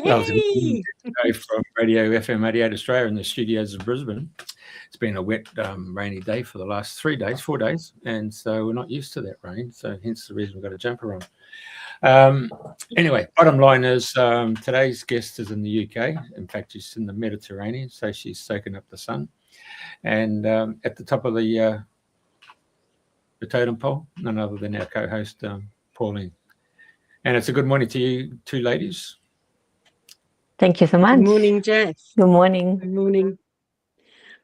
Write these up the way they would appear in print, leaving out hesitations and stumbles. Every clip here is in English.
Well, it's Hey! from Radio FM 88 Australia in the studios of Brisbane. It's been a wet, rainy day for the last 4 days, and so we're not used to that rain. So hence the reason we've got a jumper on. Anyway, bottom line is today's guest is in the UK. In fact, she's in the Mediterranean, so she's soaking up the sun. And at the top of the totem pole, none other than our co-host, Pauline. And it's a good morning to you two ladies. Thank you so much. Good morning, Jeff. Good morning. Good morning.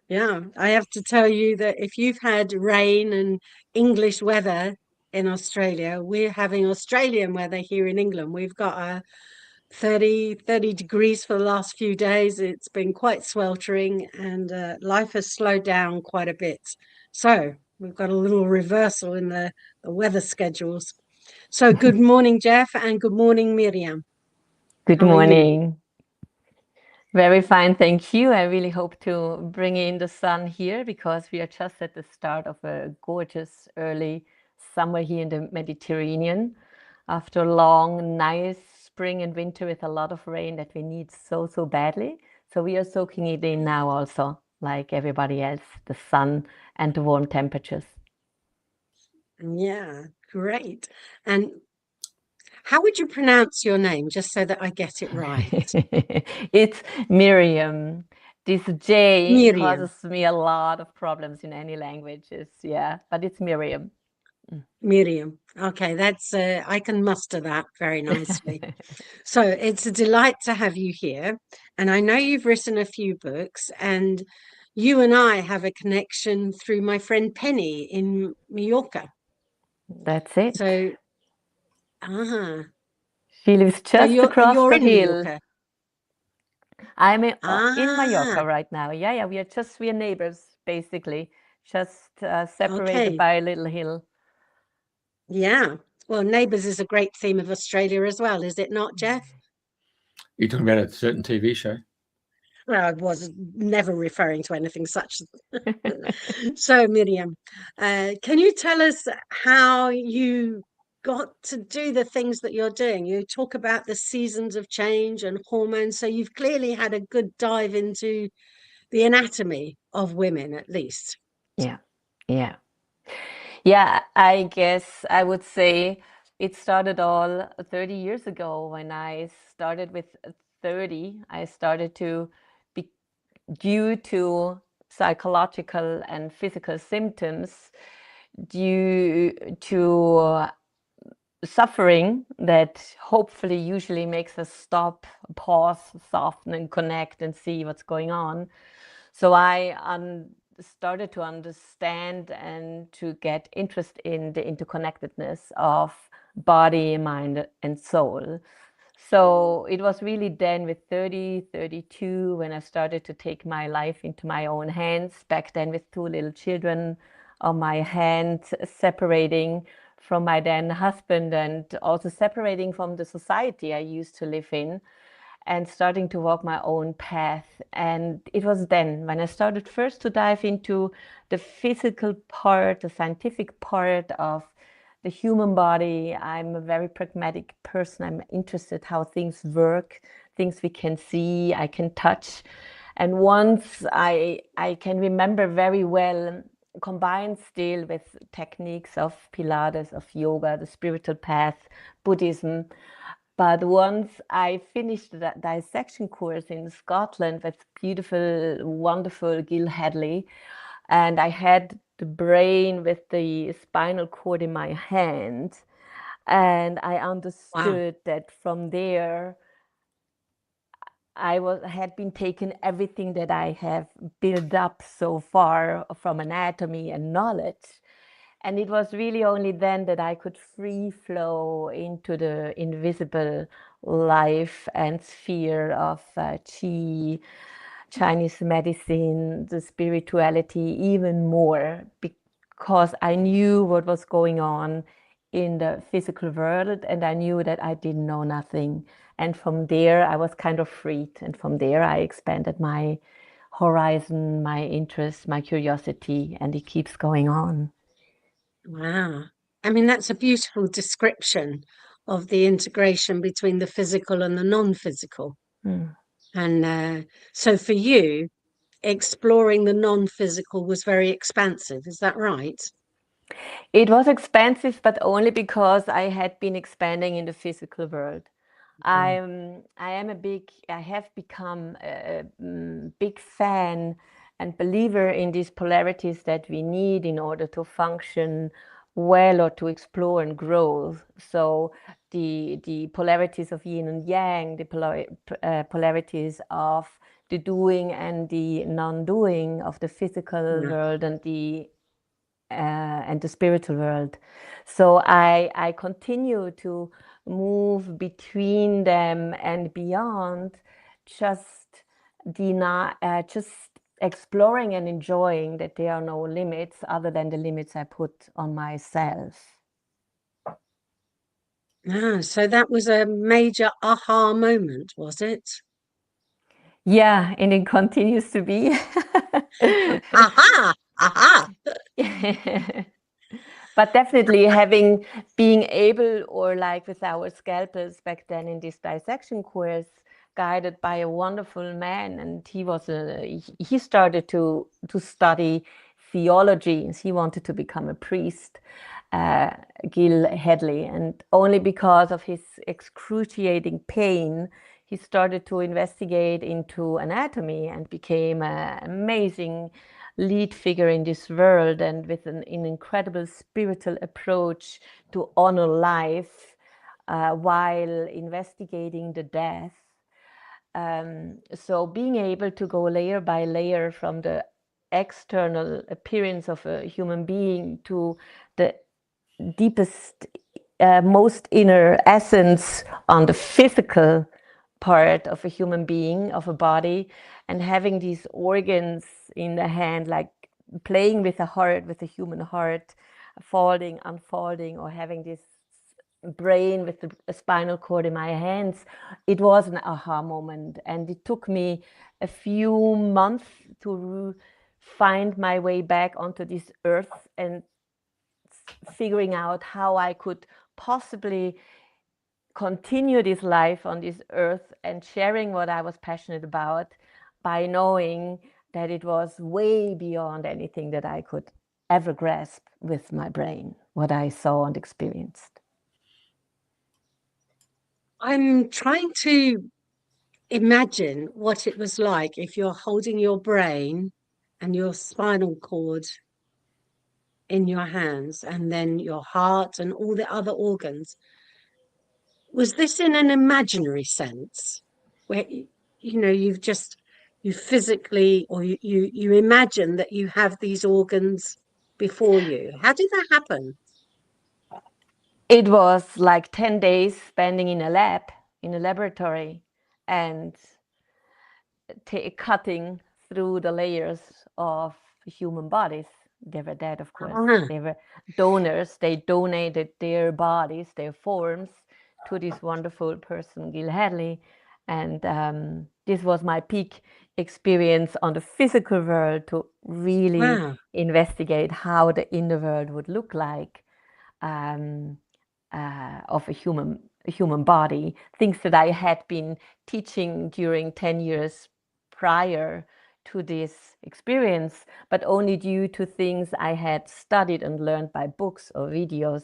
Yeah, I have to tell you that if you've had rain and English weather in Australia, we're having Australian weather here in England. We've got 30 degrees for the last few days. It's been quite sweltering, and life has slowed down quite a bit. So we've got a little reversal in the weather schedules. So good morning, Jeff, and good morning, Mirjam. Good How are you? morning. Very fine, thank you. I really hope to bring in the sun here because we are just at the start of a gorgeous early summer here in the Mediterranean after a long, nice spring and winter with a lot of rain that we need so badly. So we are soaking it in now also, like everybody else, the sun and the warm temperatures. Yeah, great. And how would you pronounce your name, just so that I get it right? It's Mirjam. This J Mirjam. causes me a lot of problems in any languages, yeah, but it's Mirjam. Mirjam. Okay, that's I can muster that very nicely. So it's a delight to have you here. And I know you've written a few books, and you and I have a connection through my friend Penny in Mallorca. That's it. So, She lives so just across you're the in hill. Mallorca. I'm in Mallorca Ah, right now. Yeah, we are neighbors, basically, just separated okay. by a little hill. Yeah. Well, neighbours is a great theme of Australia as well, is it not, Jeff? You're talking about a certain TV show? Well, I was never referring to anything such. So, Mirjam, can you tell us how you got to do the things that you're doing? You talk about the seasons of change and hormones, so you've clearly had a good dive into the anatomy of women, at least. Yeah, I guess I would say it started all 30 years ago when I started with 30. I started to be due to psychological and physical symptoms due to suffering that hopefully usually makes us stop, pause, soften, and connect and see what's going on. So I started to understand and to get interest in the interconnectedness of body, mind, and soul. So it was really then with 30, 32 when I started to take my life into my own hands, back then with two little children on my hands, separating from my then husband and also separating from the society I used to live in and starting to walk my own path. And it was then when I started first to dive into the physical part, the scientific part of the human body. I'm a very pragmatic person. I'm interested how things work, things we can see, I can touch. And once I can remember very well, combined still with techniques of Pilates, of yoga, the spiritual path, Buddhism. But once I finished that dissection course in Scotland with beautiful, wonderful Gil Hadley, and I had the brain with the spinal cord in my hand, and I understood that from there had been taken everything that I have built up so far from anatomy and knowledge. And it was really only then that I could free flow into the invisible life and sphere of qi, Chinese medicine, the spirituality even more, because I knew what was going on in the physical world and I knew that I didn't know nothing. And from there, I was kind of freed. And from there, I expanded my horizon, my interest, my curiosity, and it keeps going on. Wow. I mean, that's a beautiful description of the integration between the physical and the non-physical. And so for you, exploring the non-physical was very expansive. Is that right? It was expensive, but only because I had been expanding in the physical world. I have become a big fan and believer in these polarities that we need in order to function well or to explore and grow. So the polarities of yin and yang, the polarities of the doing and the non-doing, of the physical world and the spiritual world. So I continue to move between them and beyond, just exploring and enjoying that there are no limits other than the limits I put on myself. So that was a major aha moment, was it? Yeah, and it continues to be. Aha! Aha! But definitely being able, or like with our scalpels back then in this dissection course, guided by a wonderful man, and he started to study theology. He wanted to become a priest, Gil Hadley, and only because of his excruciating pain, he started to investigate into anatomy and became an amazing lead figure in this world, and with an incredible spiritual approach to honor life while investigating the death. So being able to go layer by layer from the external appearance of a human being to the deepest, most inner essence on the physical part of a human being, of a body, and having these organs in the hand, like playing with a heart, with a human heart, folding, unfolding, or having this brain with the spinal cord in my hands. It was an aha moment, and it took me a few months to find my way back onto this earth and figuring out how I could possibly continue this life on this earth and sharing what I was passionate about, by knowing that it was way beyond anything that I could ever grasp with my brain, what I saw and experienced. I'm trying to imagine what it was like if you're holding your brain and your spinal cord in your hands, and then your heart and all the other organs. Was this in an imaginary sense, where you physically, or you imagine that you have these organs before you? How did that happen? It was like 10 days spending in a laboratory, and cutting through the layers of human bodies. They were dead, of course. They were donors. They donated their bodies, their forms, to this wonderful person, Gil Hadley. And this was my peak experience on the physical world, to really investigate how the inner world would look like, of a human body. Things that I had been teaching during 10 years prior to this experience, but only due to things I had studied and learned by books or videos,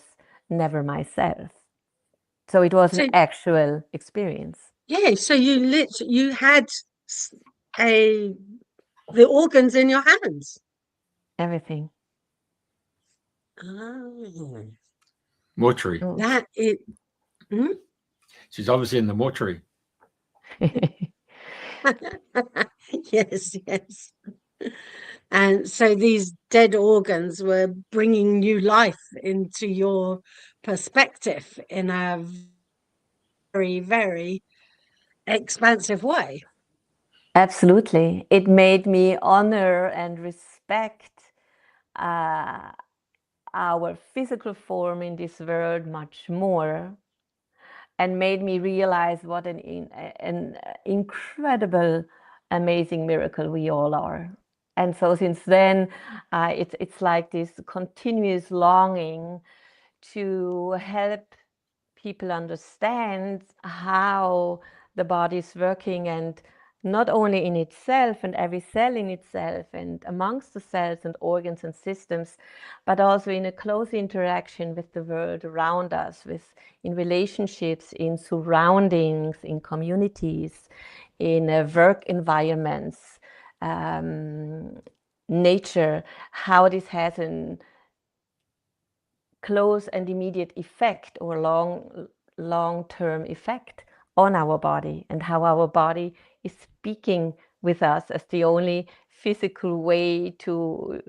never myself. So it was an actual experience. Yeah, so you had the organs in your hands. Everything. Oh. Mortuary. That it. She's obviously in the mortuary. Yes, yes. And so these dead organs were bringing new life into your perspective in a very, very expansive way. Absolutely. It made me honor and respect our physical form in this world much more, and made me realize what an incredible, amazing miracle we all are. And so since then, it's like this continuous longing to help people understand how the body is working, and not only in itself and every cell in itself and amongst the cells and organs and systems, but also in a close interaction with the world around us, in relationships, in surroundings, in communities, in work environments, nature, how this has a close and immediate effect or long-term effect on our body, and how our body is speaking with us as the only physical way to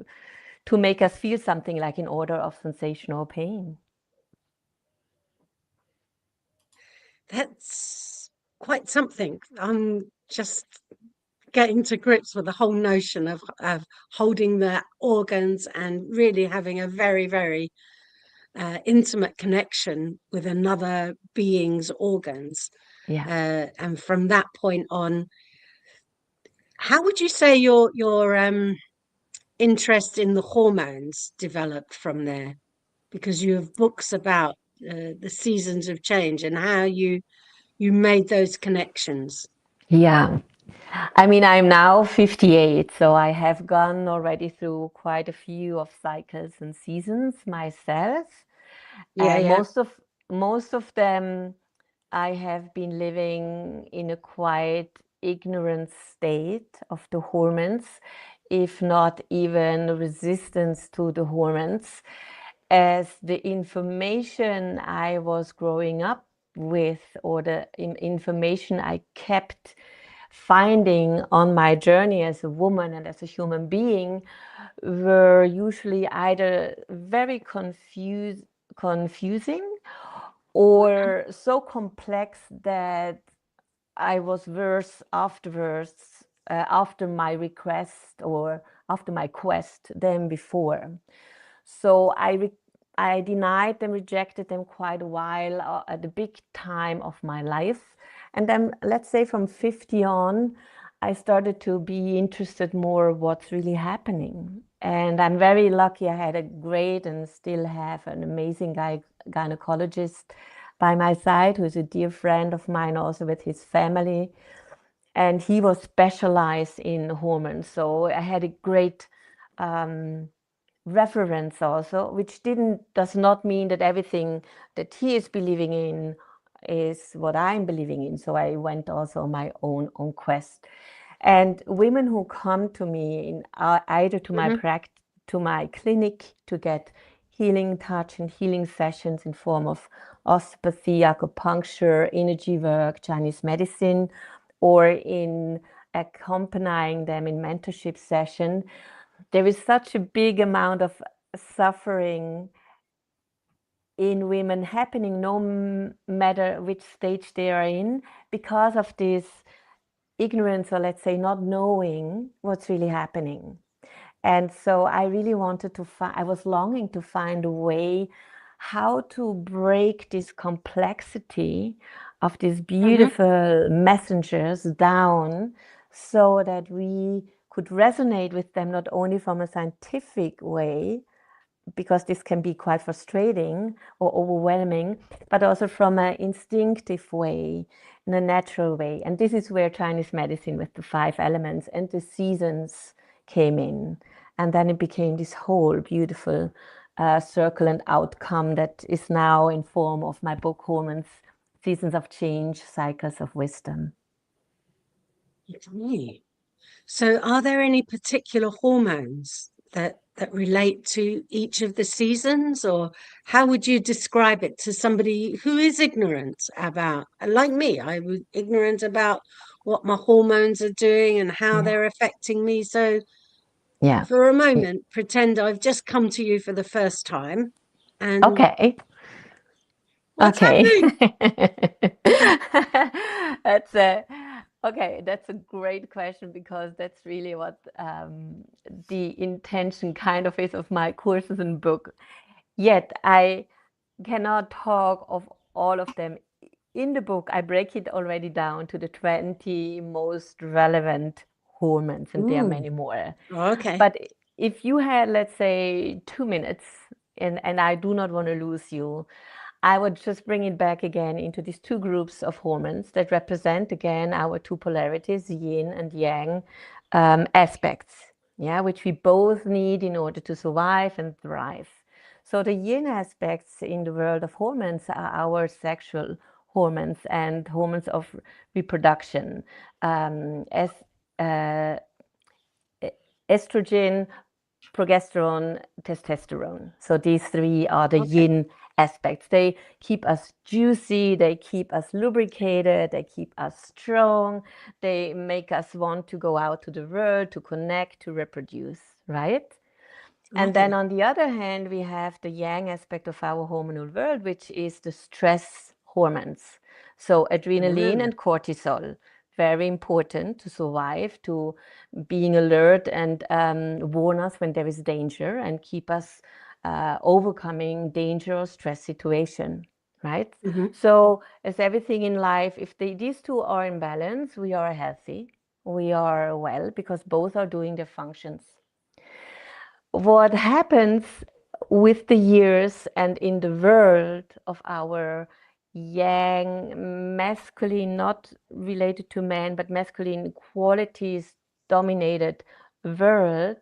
make us feel something, like in order of sensation or pain. That's quite something. I'm just getting to grips with the whole notion of holding the organs and really having a very, very intimate connection with another being's organs. Yeah. And from that point on, how would you say your interest in the hormones developed from there? Because you have books about the seasons of change and how you made those connections. Yeah. I mean, I'm now 58, so I have gone already through quite a few of cycles and seasons myself. Yeah, And yeah. most of them, I have been living in a quite ignorant state of the hormones, if not even resistance to the hormones, as the information I was growing up with, or the information I kept finding on my journey as a woman and as a human being, were usually either very confusing, or so complex that I was worse afterwards, after my request or after my quest, than before. So I denied them, rejected them quite a while, at the big time of my life. And then, let's say from 50 on, I started to be interested more what's really happening. And I'm very lucky. I had a great, and still have, an amazing gynecologist by my side, who's a dear friend of mine, also with his family. And he was specialized in hormones. So I had a great reference also, which does not mean that everything that he is believing in is what I'm believing in. So I went also on my own quest. And women who come to me in either to my to my clinic to get healing touch and healing sessions in form of osteopathy, acupuncture, energy work, Chinese medicine, or in accompanying them in mentorship session, there is such a big amount of suffering in women happening, no matter which stage they are in, because of this ignorance, or let's say not knowing what's really happening. And so I really wanted to I was longing to find a way how to break this complexity of these beautiful messengers down, so that we could resonate with them, not only from a scientific way, because this can be quite frustrating or overwhelming, but also from an instinctive way, in a natural way. And this is where Chinese medicine with the 5 elements and the seasons came in. And then it became this whole beautiful circle and outcome that is now in form of my book, Hormones, Seasons of Change, Cycles of Wisdom. Okay. So are there any particular hormones that relate to each of the seasons, or how would you describe it to somebody who is ignorant about, like me, I was ignorant about what my hormones are doing and how they're affecting me. So for a moment, pretend I've just come to you for the first time, and okay. what's happening? That's a great question, because that's really what the intention kind of is of my courses and book. Yet I cannot talk of all of them. In the book, I break it already down to the 20 most relevant hormones, and there are many more. Okay. But if you had, let's say, 2 minutes, and I do not want to lose you, I would just bring it back again into these two groups of hormones that represent again our two polarities, yin and yang aspects, yeah, which we both need in order to survive and thrive. So the yin aspects in the world of hormones are our sexual hormones and hormones of reproduction, as estrogen, progesterone, testosterone. So these three are the yin aspects. They keep us juicy, they keep us lubricated, they keep us strong, they make us want to go out to the world, to connect, to reproduce, right? And then on the other hand, we have the yang aspect of our hormonal world, which is the stress hormones. So adrenaline and cortisol, very important to survive, to being alert and warn us when there is danger and keep us overcoming danger or stress situation, right? So as everything in life, if these two are in balance, we are healthy, we are well, because both are doing their functions. What happens with the years and in the world of our yang, masculine, not related to men, but masculine qualities dominated world,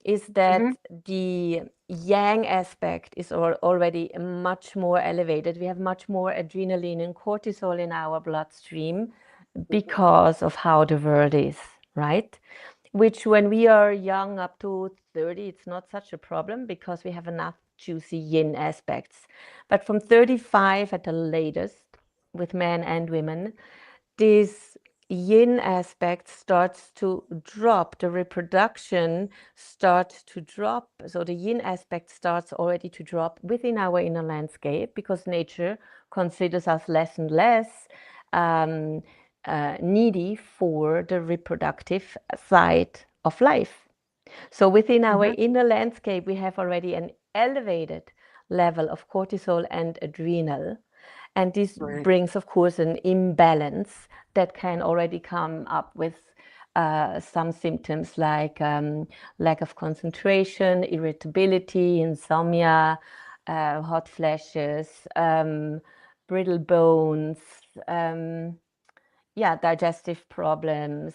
is that the yang aspect is already much more elevated. We have much more adrenaline and cortisol in our bloodstream because of how the world is, right? Which when we are young, up to 30, it's not such a problem because we have enough juicy yin aspects. But from 35 at the latest, with men and women, this yin aspect starts to drop, the reproduction starts to drop. So the yin aspect starts already to drop within our inner landscape because nature considers us less and less needy for the reproductive side of life. So within our inner landscape, we have already an elevated level of cortisol and adrenal. And this brings, of course, an imbalance that can already come up with some symptoms like lack of concentration, irritability, insomnia, hot flashes, brittle bones, digestive problems,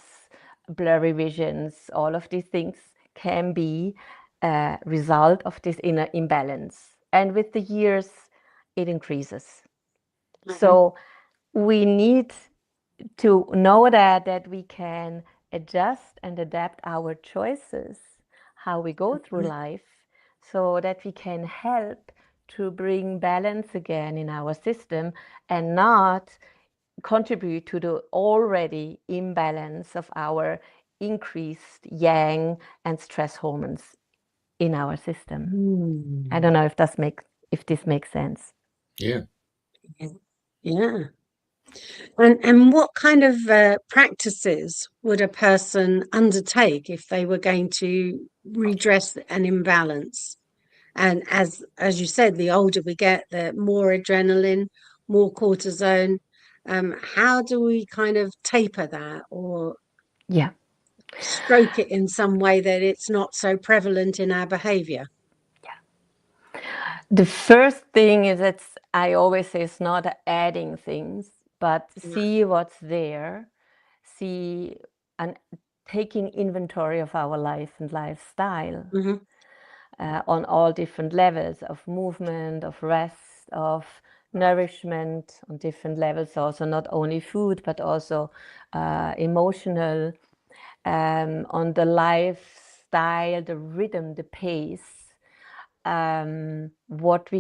blurry visions. All of these things can be a result of this inner imbalance. And with the years, it increases. So we need to know that we can adjust and adapt our choices, how we go through life, so that we can help to bring balance again in our system and not contribute to the already imbalance of our increased yang and stress hormones in our system. I don't know if this makes sense. Yeah. Yeah. And what kind of practices would a person undertake if they were going to redress an imbalance? And as you said, the older we get, the more adrenaline, more cortisone. How do we kind of taper that or stroke it in some way that it's not so prevalent in our behavior? The first thing is that I always say it's not adding things, but see what's there, see and taking inventory of our life and lifestyle on all different levels of movement, of rest, of nourishment on different levels, also not only food, but also emotional, on the lifestyle, the rhythm, the pace. What's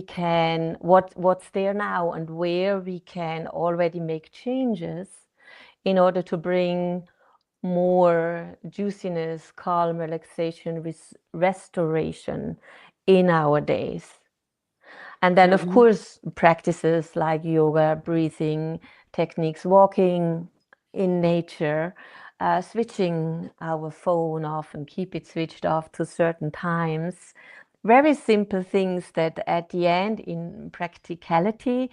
there now and where we can already make changes in order to bring more juiciness, calm, relaxation, restoration in our days. And then, of course, practices like yoga, breathing techniques, walking in nature, switching our phone off and keep it switched off to certain times. Very simple things that at the end, in practicality,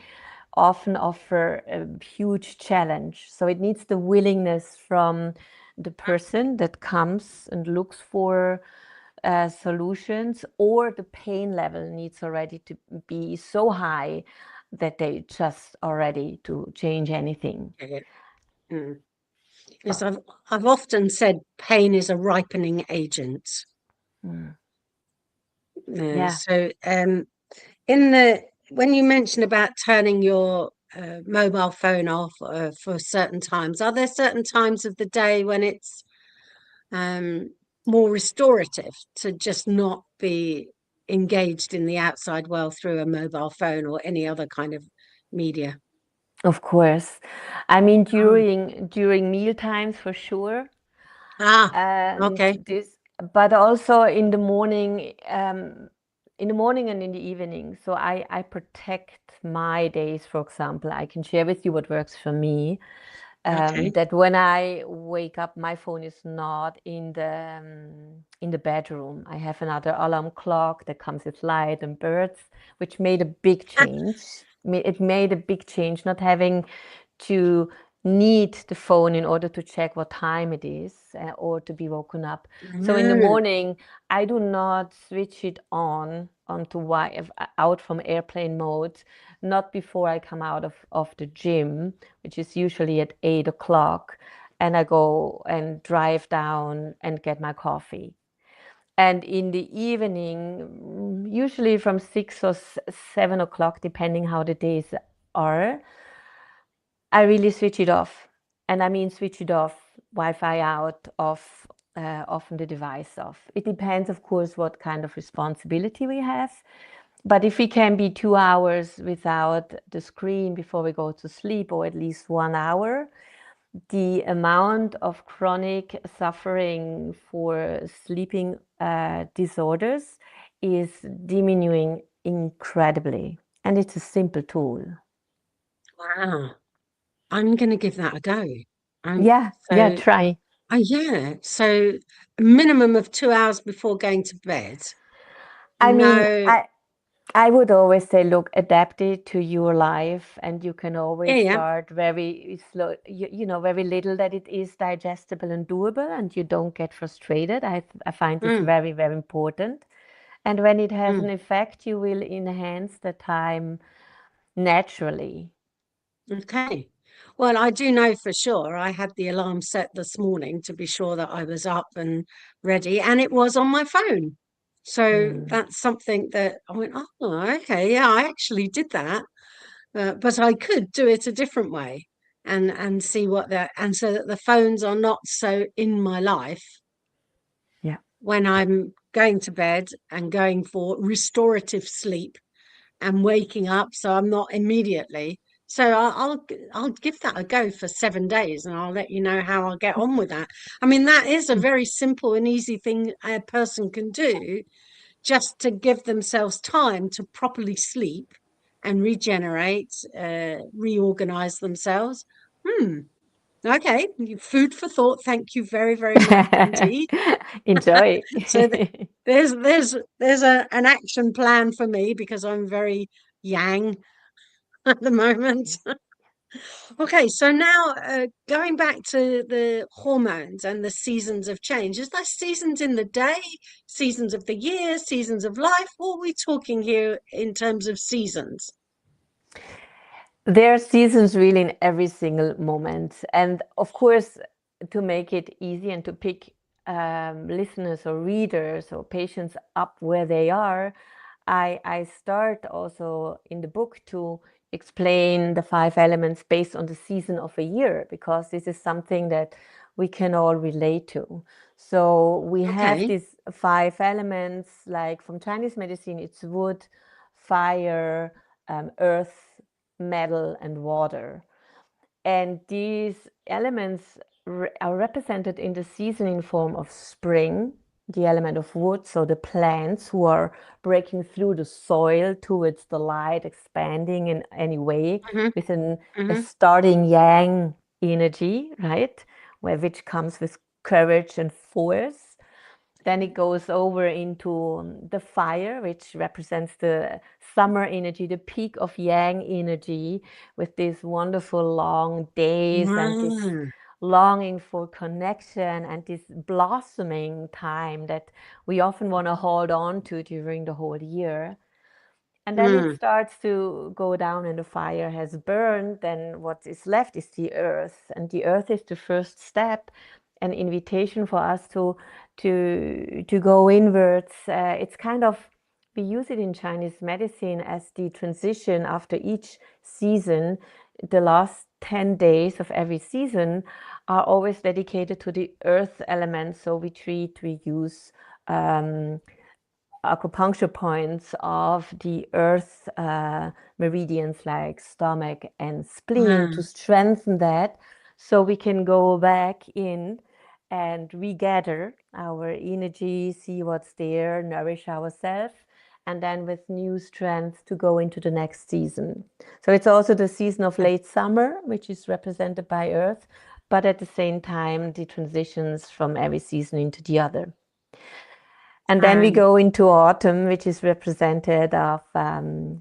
often offer a huge challenge. So it needs the willingness from the person that comes and looks for solutions, or the pain level needs already to be so high that they just are ready to change anything. Yeah. Yes, I've often said pain is a ripening agent. Yeah. So when you mention about turning your mobile phone off for certain times, are there certain times of the day when it's more restorative to just not be engaged in the outside world through a mobile phone or any other kind of media? Of course. I mean, during meal times for sure. And Okay. but also in the morning, and in the evening. So I protect my days, for example. I can share with you what works for me. Okay. That when I wake up, my phone is not in the bedroom. I have another alarm clock that comes with light and birds, which made a big change. It made a big change not having to need the phone in order to check what time it is or to be woken up. So in the morning, I do not switch it on onto out from airplane mode, not before I come out of the gym, which is usually at 8 o'clock, and I go and drive down and get my coffee. And in the evening, usually from 6 or 7 o'clock, depending how the days are, I really switch it off. And I mean switch it off, Wi-Fi out, off, often the device off. It depends, of course, what kind of responsibility we have. But if we can be 2 hours without the screen before we go to sleep, or at least 1 hour, the amount of chronic suffering for sleeping disorders is diminuing incredibly. And it's a simple tool. Wow. I'm going to give that a go. Yeah, try. Yeah. So a minimum of 2 hours before going to bed. I mean, No. I would always say, look, adapt it to your life, and you can always Yeah. start very slow, very little that it is digestible and doable, and you don't get frustrated. I find this very, very important. And when it has an effect, you will enhance the time naturally. Okay. Well, I do know for sure I had the alarm set this morning to be sure that I was up and ready, and it was on my phone. So that's something that I went, oh, okay, yeah, I actually did that. But I could do it a different way and see and so that the phones are not so in my life Yeah. when I'm going to bed and going for restorative sleep and waking up, so I'm not immediately. So I'll give that a go for 7 days, and I'll let you know how I'll get on with that. I mean, that is a very simple and easy thing a person can do, just to give themselves time to properly sleep and regenerate, reorganize themselves. Okay, food for thought. Thank you very, very much indeed. Enjoy. So there's an action plan for me, because I'm very yang at the moment. Okay, so now going back to the hormones and the seasons of change, is there seasons in the day, seasons of the year, seasons of life? What are we talking here in terms of seasons? There are seasons really in every single moment. And of course, to make it easy and to pick listeners or readers or patients up where they are, I start also in the book to explain the 5 elements based on the season of a year, because this is something that we can all relate to. So we have these 5 elements, like from Chinese medicine, it's wood, fire, earth, metal, and water. And these elements are represented in the seasoning form of spring, the element of wood, so the plants who are breaking through the soil towards the light, expanding in any way with a starting yang energy, right? Which comes with courage and force. Then it goes over into the fire, which represents the summer energy, the peak of yang energy, with these wonderful long days and this longing for connection and this blossoming time that we often want to hold on to during the whole year. And then it starts to go down and the fire has burned. Then what is left is the earth. And the earth is the first step, an invitation for us to go inwards. It's kind of, we use it in Chinese medicine as the transition after each season. The last 10 days of every season are always dedicated to the earth element. So we use acupuncture points of the earth meridians like stomach and spleen to strengthen that, so we can go back in and regather our energy, see what's there, nourish ourselves, and then with new strength to go into the next season. So it's also the season of late summer, which is represented by earth, but at the same time the transitions from every season into the other. And then we go into autumn, which is represented of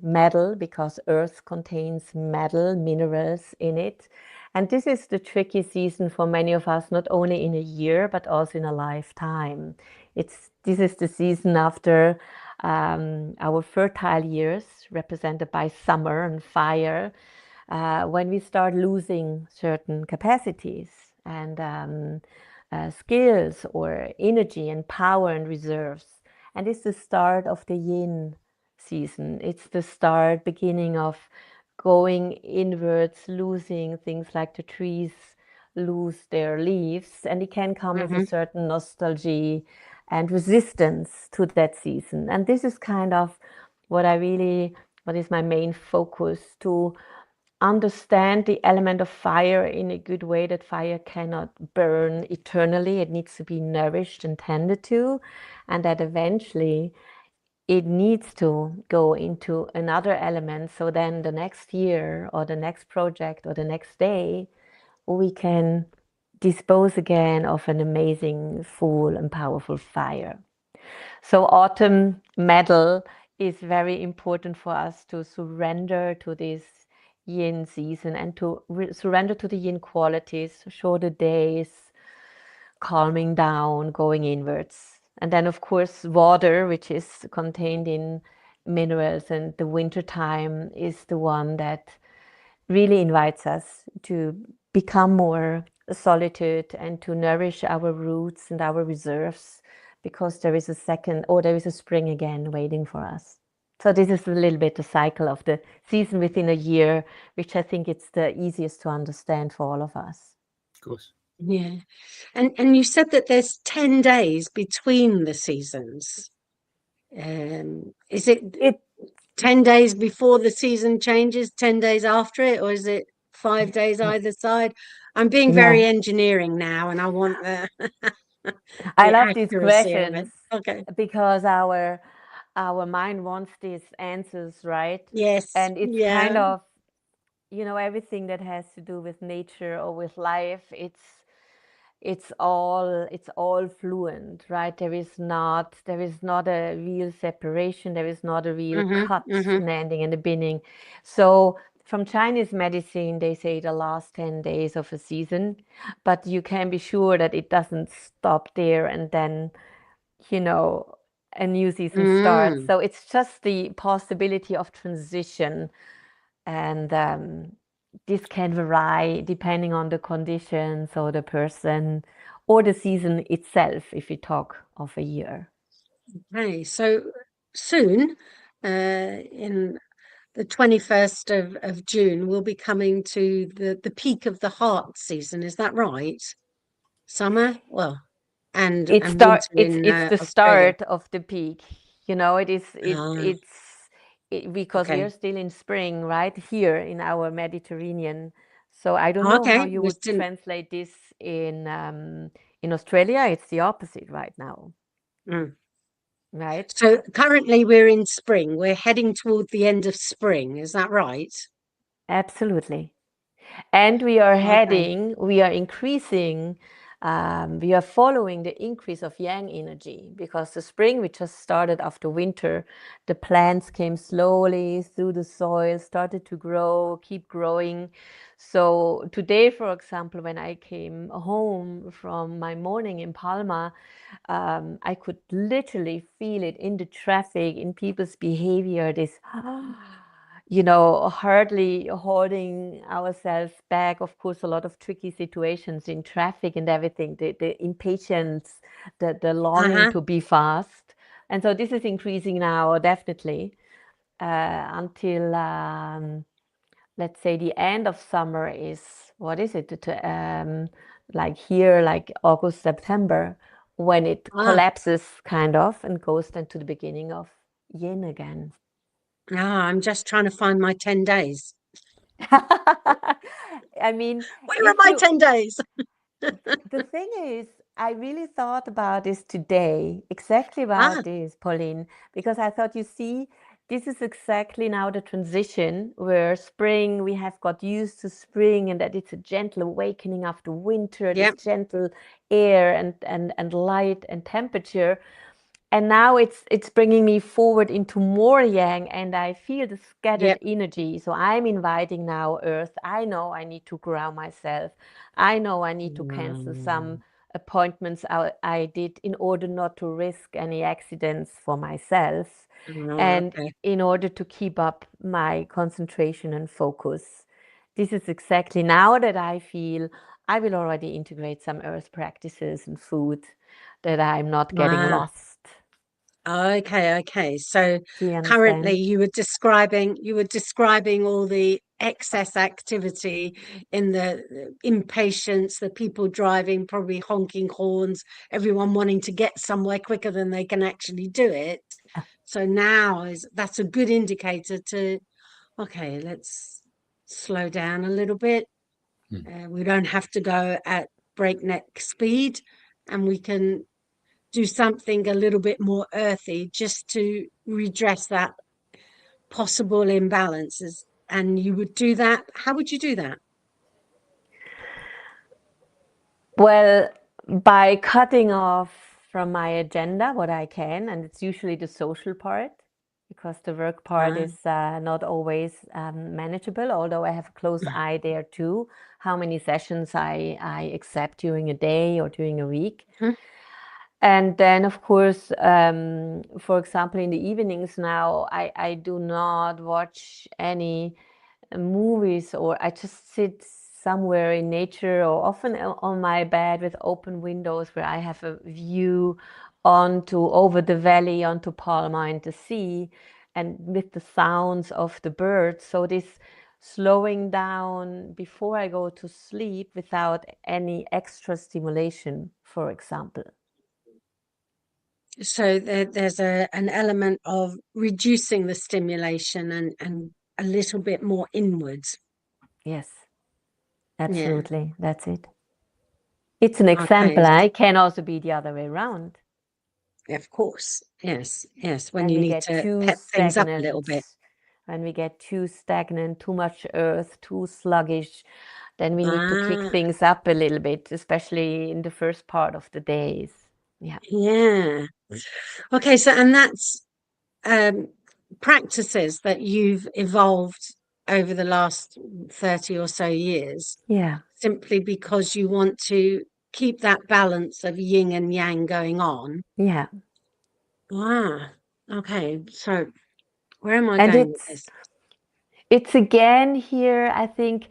metal, because earth contains metal, minerals in it. And this is the tricky season for many of us, not only in a year, but also in a lifetime. This is the season after our fertile years, represented by summer and fire, when we start losing certain capacities and skills or energy and power and reserves. And it's the start of the yin season. It's the beginning of going inwards, losing things like the trees lose their leaves, and it can come with a certain nostalgia and resistance to that season. And this is kind of what is my main focus, to understand the element of fire in a good way, that fire cannot burn eternally. It needs to be nourished and tended to, and that eventually it needs to go into another element. So then the next year or the next project or the next day, we can dispose again of an amazing, full and powerful fire. So autumn metal is very important for us to surrender to this yin season and to surrender to the yin qualities, shorter days, calming down, going inwards. And then, of course, water, which is contained in minerals, and the winter time is the one that really invites us to become more solitude and to nourish our roots and our reserves, because there is a spring again waiting for us. So this is a little bit the cycle of the season within a year, which I think it's the easiest to understand for all of us. Of course. Yeah. And you said that there's 10 days between the seasons. Is it 10 days before the season changes, 10 days after it, or is it 5 days either side? I'm being very engineering now, and I want the I love these accuracy of it. questions. Okay. Because our mind wants these answers, right? Yes. And it's kind of, everything that has to do with nature or with life, it's all fluent, right? There is not a real separation. There is not a real cut, an ending and a beginning. So from Chinese medicine, they say the last 10 days of a season, but you can be sure that it doesn't stop there and then, a new season starts. So it's just the possibility of transition. And this can vary depending on the conditions or the person or the season itself, if we talk of a year. Okay, so soon, in the 21st of June, we'll be coming to the peak of the heart season. Is that right? Summer? Well, and winter in it's the Australia. start of the peak. Because Okay. we're still in spring right here in our Mediterranean. So I don't know how you would translate this in Australia. It's the opposite right now. Right. So currently we're in spring. We're heading toward the end of spring. Is that right? Absolutely. And we are increasing we are following the increase of yang energy, because the spring, we just started after winter, the plants came slowly through the soil, started to grow, keep growing. So today, for example, when I came home from my morning in Palma, I could literally feel it in the traffic, in people's behavior, this hardly holding ourselves back. Of course, a lot of tricky situations in traffic and everything, the impatience, the longing to be fast. And so this is increasing now, definitely, until, let's say, the end of summer is, what is it? Like here, like August, September, when it collapses kind of and goes then to the beginning of yin again. I'm just trying to find my 10 days. I mean, where are my 10 days? The thing is, I really thought about this today, exactly about this, Pauline, because I thought, you see, this is exactly now the transition where spring, we have got used to spring, and that it's a gentle awakening after winter, this gentle air and light and temperature. And now it's bringing me forward into more yang, and I feel the scattered energy. So I'm inviting now earth. I know I need to ground myself. I know I need to cancel some appointments I did in order not to risk any accidents for myself, and in order to keep up my concentration and focus. This is exactly now that I feel I will already integrate some earth practices and food, that I'm not getting lost. Okay. So currently you were describing all the excess activity in the impatience, the people driving, probably honking horns, everyone wanting to get somewhere quicker than they can actually do it. So now that's a good indicator to, okay, let's slow down a little bit. We don't have to go at breakneck speed, and we can do something a little bit more earthy just to redress that possible imbalances. And you would do that. How would you do that? Well, by cutting off from my agenda what I can, and it's usually the social part, because the work part is not always manageable, although I have a close eye there too, how many sessions I accept during a day or during a week. And then, of course, for example, in the evenings now, I do not watch any movies, or I just sit somewhere in nature, or often on my bed with open windows where I have a view over the valley, onto Palma and the sea, and with the sounds of the birds. So this slowing down before I go to sleep without any extra stimulation, for example. So there's an element of reducing the stimulation and a little bit more inwards. Yes, absolutely. That's it. It's an example. Okay. It can also be the other way around. Of course. Yes. When you need to pep things up a little bit. When we get too stagnant, too much earth, too sluggish, then we need to kick things up a little bit, especially in the first part of the days. Yeah. Okay, so, and that's practices that you've evolved over the last 30 or so years. Yeah. Simply because you want to keep that balance of yin and yang going on. Yeah. Okay. So where am I going with this? It's again here, I think,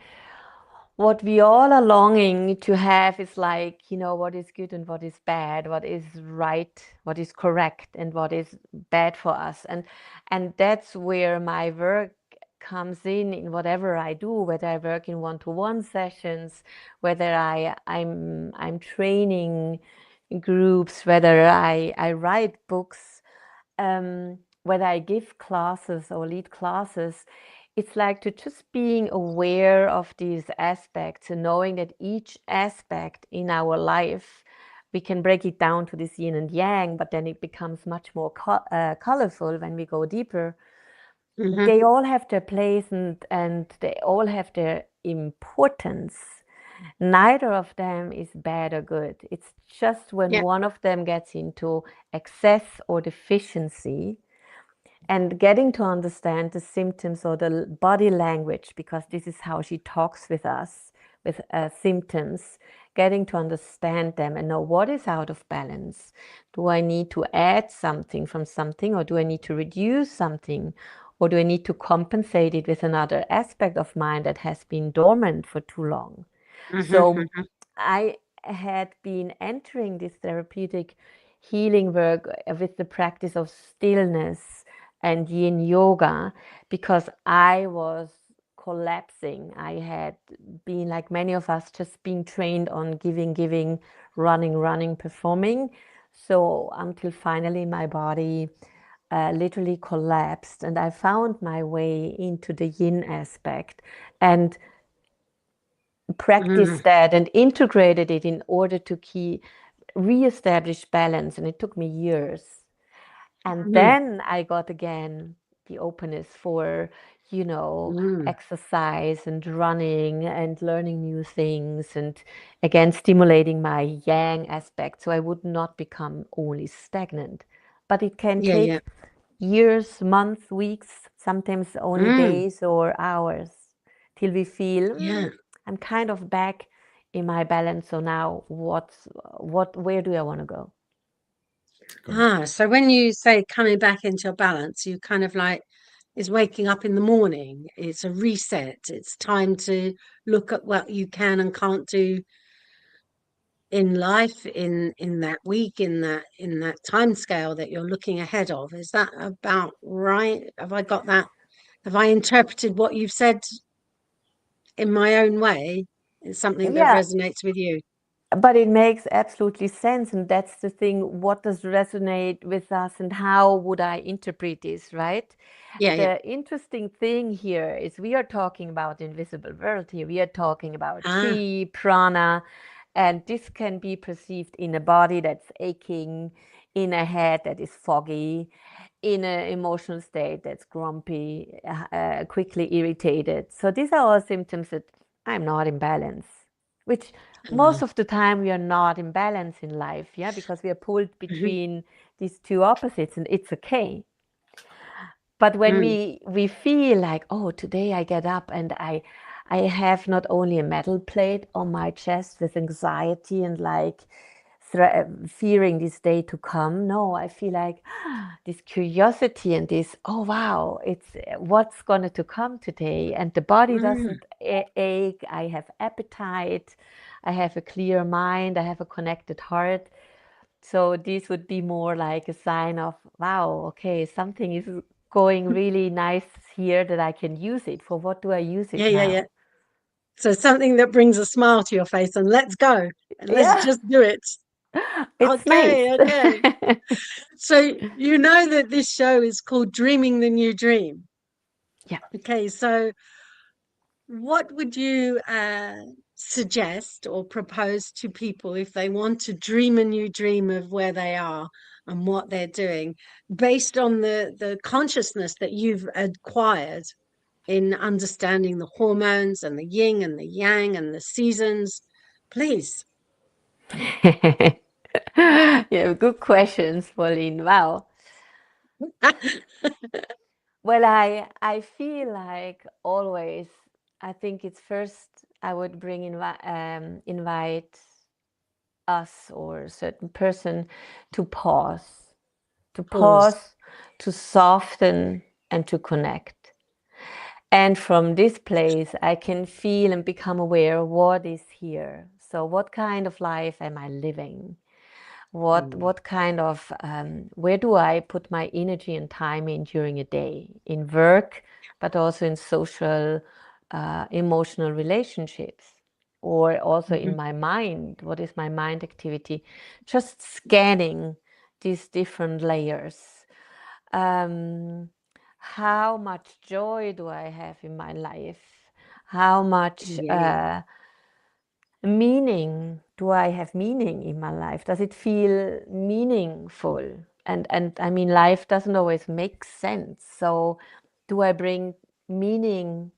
what we all are longing to have is like, what is good and what is bad, what is right, what is correct, and what is bad for us. And that's where my work comes in whatever I do, whether I work in one-to-one sessions, whether I'm training groups, whether I write books, whether I give classes or lead classes. It's like to just being aware of these aspects and knowing that each aspect in our life, we can break it down to this yin and yang, but then it becomes much more colorful when we go deeper. They all have their place, and they all have their importance. Neither of them is bad or good. It's just when Yeah. one of them gets into excess or deficiency, and getting to understand the symptoms or the body language, because this is how she talks with us, with symptoms, getting to understand them and know what is out of balance. Do I need to add something from something, or do I need to reduce something, or do I need to compensate it with another aspect of mine that has been dormant for too long? So I had been entering this therapeutic healing work with the practice of stillness and yin yoga because I was collapsing. I had been, like many of us, just being trained on giving, running, performing. So until finally my body literally collapsed, and I found my way into the yin aspect and practiced that and integrated it in order to reestablish balance. And it took me years. And then I got again the openness for, exercise and running and learning new things, and again stimulating my yang aspect so I would not become only stagnant. But it can take years, months, weeks, sometimes only days or hours till we feel I'm kind of back in my balance. So now where do I want to go? So when you say coming back into balance, you kind of like is waking up in the morning. It's a reset. It's time to look at what you can and can't do in life, in that week, in that time scale that you're looking ahead of. Is that about right? Have I got that? Have I interpreted what you've said in my own way? It's something that Yeah, resonates with you. but it makes absolutely sense. And that's the thing. What does resonate with us, and how would I interpret this, right? Yeah. The interesting thing here is we are talking about invisible world here. We are talking about Ah, chi, prana, and this can be perceived in a body that's aching, in a head that is foggy, in an emotional state that's grumpy, quickly irritated. So these are all symptoms that I'm not in balance, which most of the time we are not in balance in life, yeah, because we are pulled between these two opposites, and it's okay. But when we feel like, oh, today I get up and I have not only a metal plate on my chest with anxiety and like fearing this day to come. No, I feel like this curiosity and this, oh wow, it's what's going to come today, and the body doesn't ache. I have appetite. I have a clear mind. I have a connected heart. So this would be more like a sign of, wow, okay, something is going really nice here that I can use it. For what do I use it yeah. now? So something that brings a smile to your face and let's go and let's Yeah, just do it. it's nice. Okay. So you know that this show is called Dreaming the New Dream. Yeah. Okay, so what would you suggest or propose to people if they want to dream a new dream of where they are and what they're doing based on the consciousness that you've acquired in understanding the hormones and the yin and the yang and the seasons? Please. Yeah, good questions, Pauline. Wow. Well, I feel like always, I think it's first I would invite us or a certain person to pause, Pause. to soften, and to connect. And from this place, I can feel and become aware of what is here. So, what kind of life am I living? What kind of where do I put my energy and time in during a day, in work, but also in social, emotional relationships, or also in my mind? What is my mind activity? Just scanning these different layers. Um, how much joy do I have in my life? How much Yeah. meaning do I have meaning in my life? Does it feel meaningful? And I mean, life doesn't always make sense. So do I bring meaning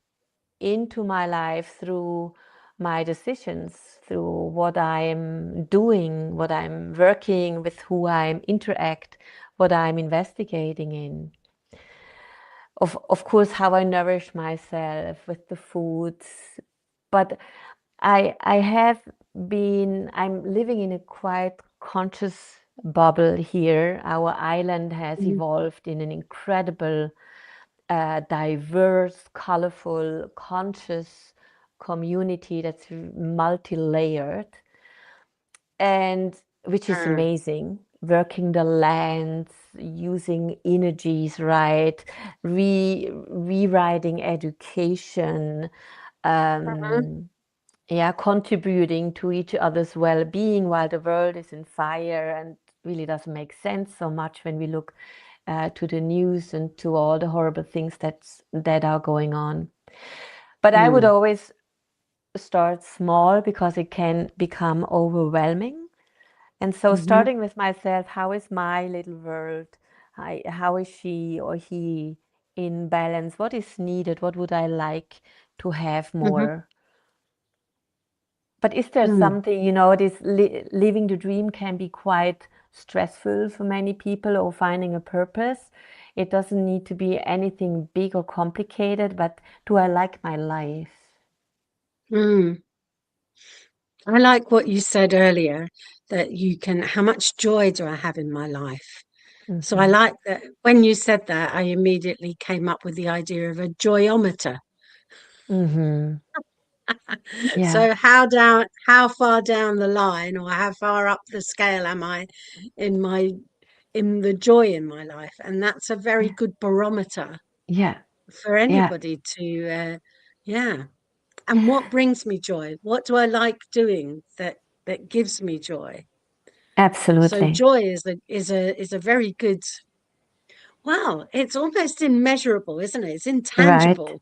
into my life through my decisions, through what I'm doing, what I'm working with, who I'm interact, what I'm investigating in. Of course, how I nourish myself with the foods, but I'm living in a quite conscious bubble here. Our island has Mhm. evolved in an incredible, diverse, colorful, conscious community that's multi-layered, and which is Ah, amazing. Working the lands, using energies right, rewriting education, mhm. yeah, contributing to each other's well-being while the world is in fire, and really doesn't make sense so much when we look to the news and to all the horrible things that are going on. But I would Mm, always start small because it can become overwhelming. And so mhm, starting with myself, how is my little world? How is she or he in balance? What is needed? What would I like to have mhm, more? But is there mm, something, this living the dream can be quite stressful for many people, or finding a purpose. It doesn't need to be anything big or complicated, but do I like my life? mm. I like what you said earlier, that how much joy do I have in my life? So I Hmm. like that when you said that, I immediately came up with the idea of a joyometer. Hmm. Yeah, So how far down the line, or how far up the scale am I in my in the joy in my life? And that's a very yeah, good barometer yeah, for yeah, anybody to, yeah. And what brings me joy? What do I like doing that gives me joy? So absolutely. joy is a very good. Well, it's almost immeasurable, isn't it? It's Right. intangible,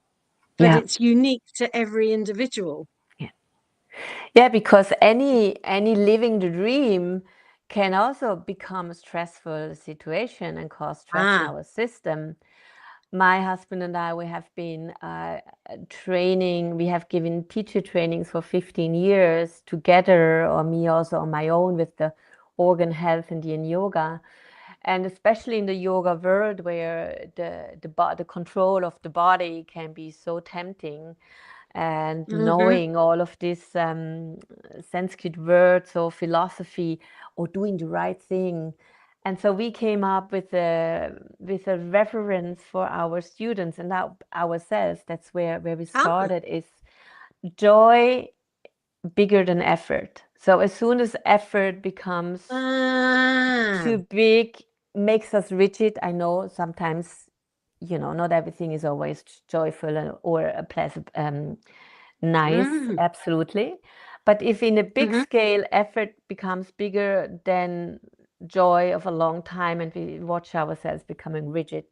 but Yeah. it's unique to every individual. Yeah. Yeah, because any living the dream can also become a stressful situation and cause stress in Ah, our system. My husband and I, we have been training, we have given teacher trainings for 15 years together, or me also on my own with the organ health and yin yoga. And especially in the yoga world, where the control of the body can be so tempting, and mm-hmm. knowing all of these Sanskrit words or philosophy, or doing the right thing. And so we came up with a reference for our students and ourselves. That's where we Ah, started, is joy bigger than effort. So as soon as effort becomes ah, too big, makes us rigid. I know sometimes, not everything is always joyful or a pleasant, nice, mm, absolutely. But if in a big mm-hmm. scale effort becomes bigger than joy of a long time, and we watch ourselves becoming rigid,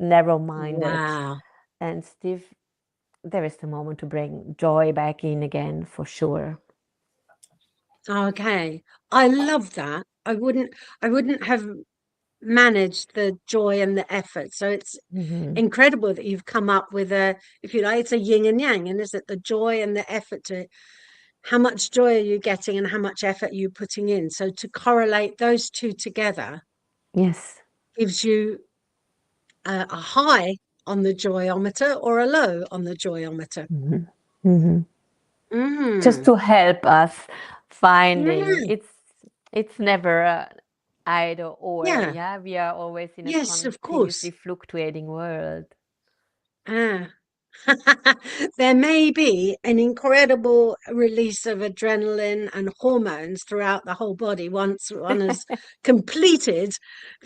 narrow-minded, Wow. and stiff, there is the moment to bring joy back in again, for sure. Okay. I love that. I wouldn't have managed the joy and the effort. So it's Hmm. incredible that you've come up with if you like, it's a yin and yang, and is it the joy and the effort to how much joy are you getting and how much effort are you putting in? So to correlate those two together Yes. gives you a high on the joyometer or a low on the joyometer. Hmm. Hmm. Just Mm. to help us finding, Yeah. it's never either or. Yeah. Yeah, we are always in a Yes, of continuously course. fluctuating world. Ah. There may be an incredible release of adrenaline and hormones throughout the whole body once one has completed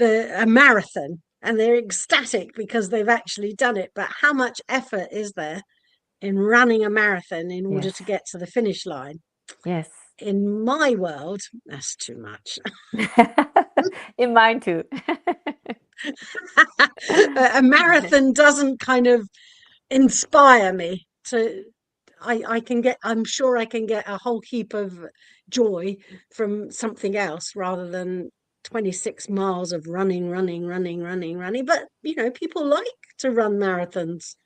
a marathon, and they're ecstatic because they've actually done it. But how much effort is there in running a marathon in order Yes. to get to the finish line? Yes. In my world, that's too much. In mine too. A marathon doesn't kind of inspire me to I'm sure I can get a whole heap of joy from something else rather than 26 miles of running. But people like to run marathons,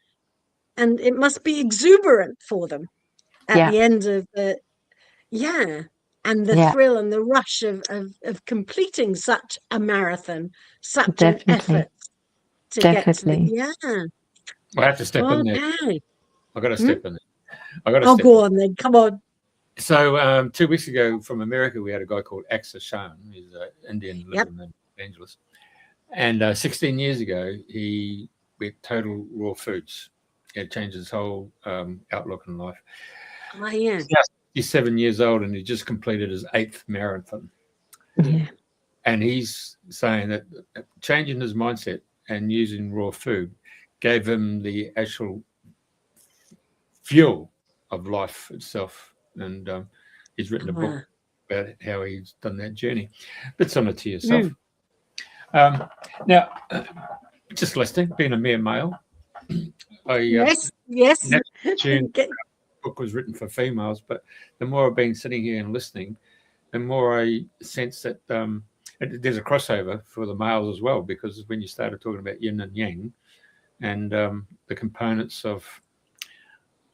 and it must be exuberant for them. at the end of the and the thrill and the rush of completing such a marathon, such an effort to get to the I have to step in there. Okay. I got to step in there. I got to. Oh, go on then. Come on. So 2 weeks ago from America, we had a guy called Aksa Shan. He's an Indian living in Los Angeles. And 16 years ago, he went total raw foods. It changed his whole outlook in life. Oh, yeah. He's 7 years old and he just completed his 8th marathon. Yeah. And he's saying that changing his mindset and using raw food gave him the actual fuel of life itself. And he's written a book about how he's done that journey. Bit similar to yourself. Now, just listening, being a mere male, yes. June book was written for females, but the more I've been sitting here and listening, the more I sense that there's a crossover for the males as well, because when you started talking about yin and yang and the components of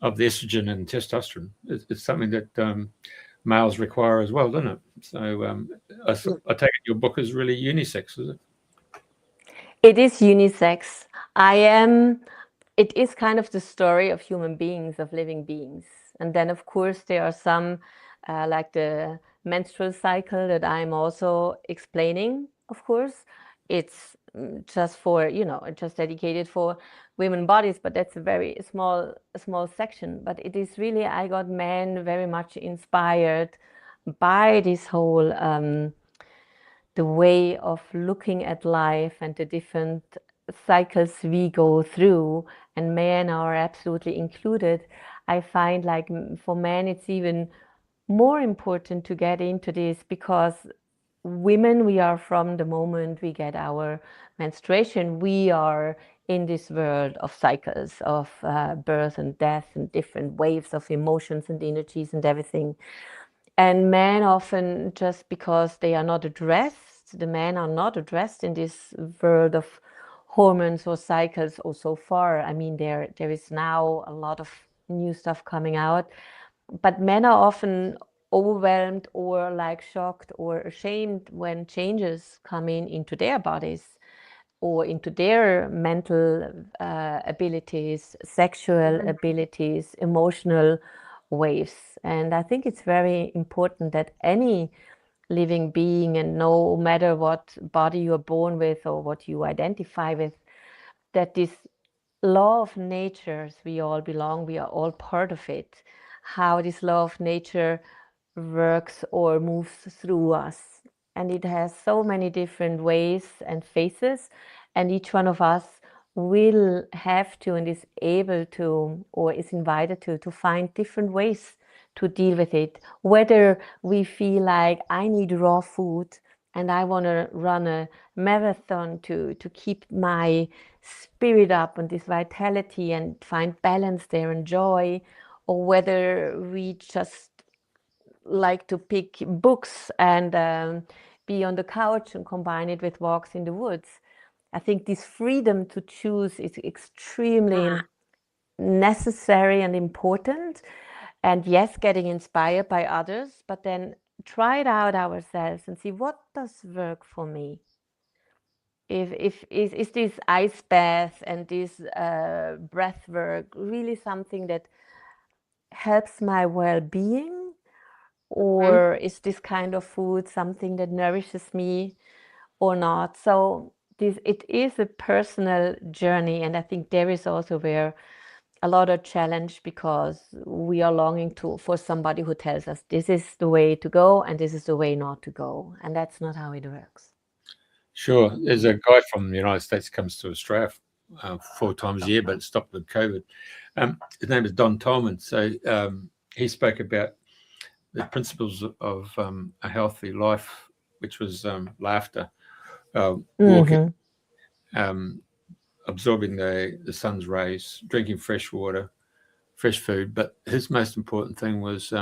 the estrogen and testosterone, it's something that males require as well, doesn't it? So I take it your book is really unisex, is it? It is unisex. It is kind of the story of human beings, of living beings. And then, of course, there are some, like the menstrual cycle that I'm also explaining, of course. It's just for, just dedicated for women bodies, but that's a very small section. But it is really, I got men very much inspired by this whole, the way of looking at life and the different cycles we go through, and men are absolutely included. I find like for men it's even more important to get into this, because women, we are from the moment we get our menstruation, we are in this world of cycles of birth and death and different waves of emotions and energies and everything. And men often, just because they are not addressed, the men are not addressed in this world of hormones or cycles, or so far. I mean, there is now a lot of new stuff coming out, but men are often overwhelmed or like shocked or ashamed when changes come into their bodies or into their mental abilities, sexual abilities, emotional waves. And I think it's very important that any living being, and no matter what body you're born with or what you identify with, that this law of nature, we all belong, we are all part of it, how this law of nature works or moves through us. And it has so many different ways and faces, and each one of us will have to and is able to, or is invited to find different ways to deal with it. Whether we feel like I need raw food and I want to run a marathon to keep my spirit up and this vitality and find balance there and joy, or whether we just like to pick books and be on the couch and combine it with walks in the woods. I think this freedom to choose is extremely necessary and important. And yes, getting inspired by others, but then try it out ourselves and see what does work for me. Is this ice bath and this breath work really something that helps my well-being, or is this kind of food something that nourishes me or not? So it is a personal journey, and I think there is also where a lot of challenge, because we are longing for somebody who tells us this is the way to go and this is the way not to go, and that's not how it works. Sure. There's a guy from the United States comes to Australia 4 times a year, but it stopped with COVID. His name is Don Tolman. So he spoke about the principles of a healthy life, which was laughter, walking, absorbing the sun's rays, drinking fresh water, fresh food. But his most important thing was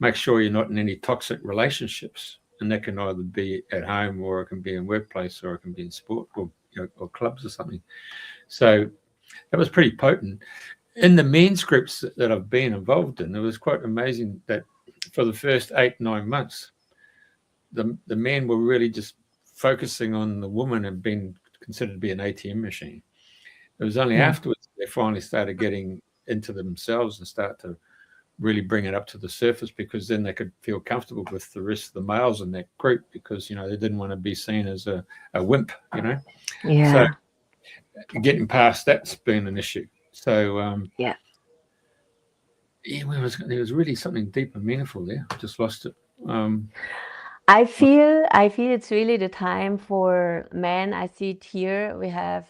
make sure you're not in any toxic relationships. And that can either be at home, or it can be in workplace, or it can be in sport, or clubs or something. So that was pretty potent. in the men's groups that I've been involved in, it was quite amazing that for the first 8-9 months, the men were really just focusing on the woman and being considered to be an ATM machine. It was only afterwards they finally started getting into themselves and start to really bring it up to the surface, because then they could feel comfortable with the rest of the males in that group, because, you know, they didn't want to be seen as a wimp, you know. Yeah. So getting past that's been an issue. So Yeah. there was really something deep and meaningful there. I just lost it. I feel it's really the time for men. I see it here. We have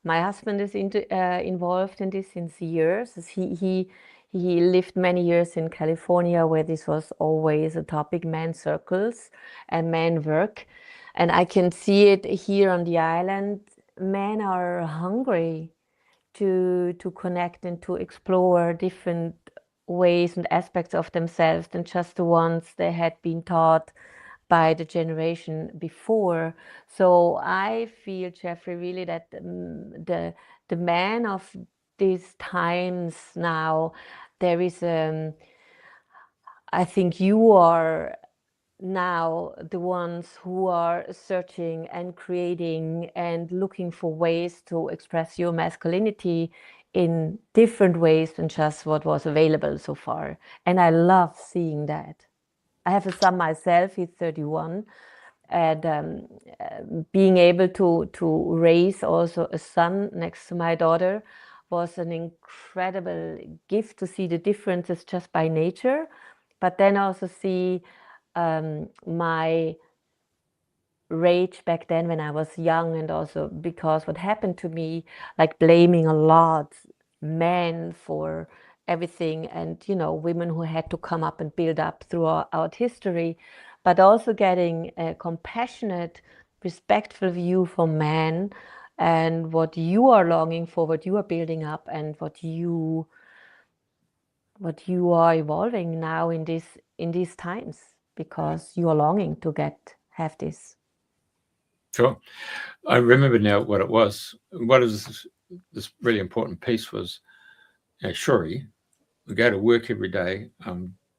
my husband is involved in this since years. As he lived many years in California, where this was always a topic: men circles and men work. And I can see it here on the island. Men are hungry to connect and to explore different ways and aspects of themselves than just the ones they had been taught by the generation before. So I feel, Jeffrey, really that the man of these times now, there is I think you are now the ones who are searching and creating and looking for ways to express your masculinity in different ways than just what was available so far. And I love seeing that. I have a son myself, he's 31, and being able to raise also a son next to my daughter was an incredible gift, to see the differences just by nature, but then also see my rage back then when I was young, and also because what happened to me, like blaming a lot men for everything, and you know, women who had to come up and build up throughout history, but also getting a compassionate, respectful view for men and what you are longing for, what you are building up, and what you are evolving now in these times, because you are longing to have this. Sure. I remember now what it was. What is this really important piece was, Shuri, we go to work every day,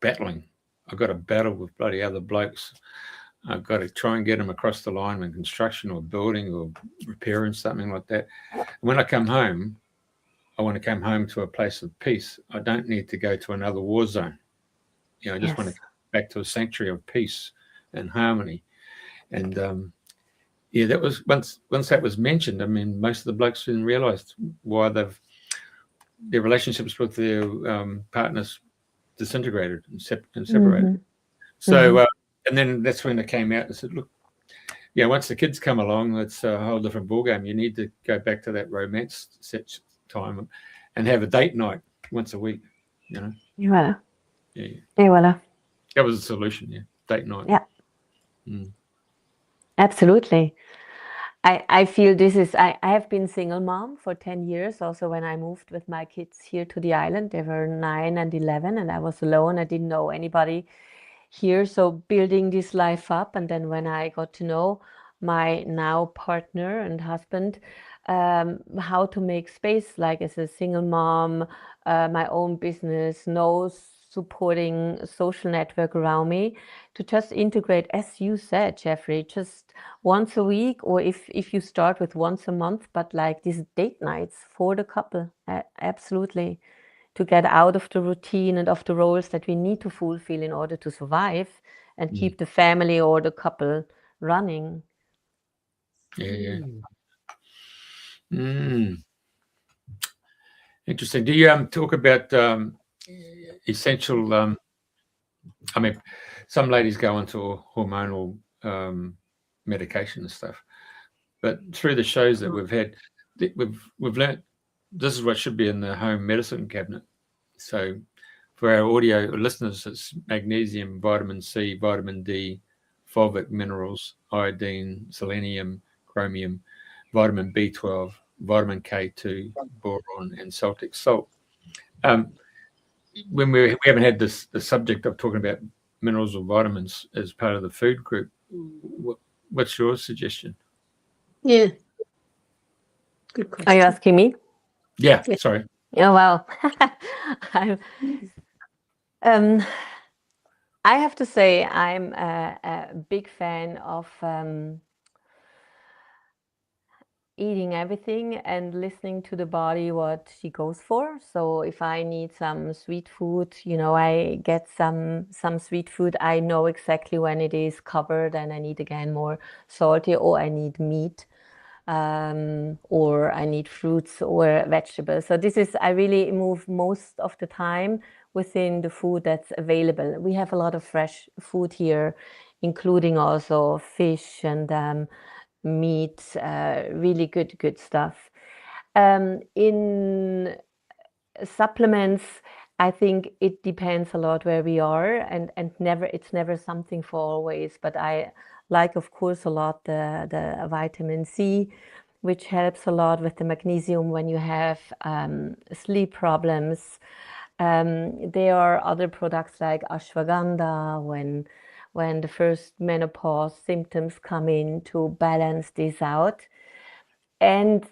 battling. I've got to battle with bloody other blokes. I've got to try and get them across the line in construction or building or repairing something like that. When I come home, I want to come home to a place of peace. I don't need to go to another war zone. You know, I just want to come back to a sanctuary of peace and harmony. And that was once that was mentioned. I mean, most of the blokes didn't realise why their relationships with their partners disintegrated and separated. Mm-hmm. So, and then that's when it came out and said, look, once the kids come along, it's a whole different ballgame. You need to go back to that romance set time and have a date night once a week, you know. Voilà. Yeah. Et voilà. That was the solution, date night. Yeah. Absolutely. I feel this is, I have been single mom for 10 years. Also, when I moved with my kids here to the island, they were 9 and 11, and I was alone. I didn't know anybody here. So building this life up. And then when I got to know my now partner and husband, how to make space, like as a single mom, my own business, no supporting social network around me, to just integrate, as you said, Jeffrey, just once a week, or if you start with once a month, but like these date nights for the couple, absolutely, to get out of the routine and of the roles that we need to fulfill in order to survive and keep the family or the couple running. Yeah. Interesting. Do you talk about essential? I mean, some ladies go into hormonal medication and stuff, but through the shows that we've had, we've learnt this is what should be in the home medicine cabinet. So for our audio listeners, it's magnesium, vitamin C, vitamin D, fulvic minerals, iodine, selenium, chromium, vitamin B12, vitamin K2, boron, and Celtic salt. When we haven't had the subject of talking about minerals or vitamins as part of the food group, what's your suggestion? Yeah. Good question. Are you asking me? Yeah, sorry. Oh, well, I'm, um, I have to say I'm a big fan of eating everything and listening to the body what she goes for. So if I need some sweet food, I get some sweet food. I know exactly when it is covered and I need again more salty, or I need meat, or I need fruits or vegetables. So I really move most of the time within the food that's available. We have a lot of fresh food here, including also fish and meat, really good stuff. In supplements, I think it depends a lot where we are, and it's never something for always. But I like, of course, a lot the vitamin C, which helps a lot with the magnesium when you have sleep problems. There are other products like ashwagandha when the first menopause symptoms come in, to balance this out. And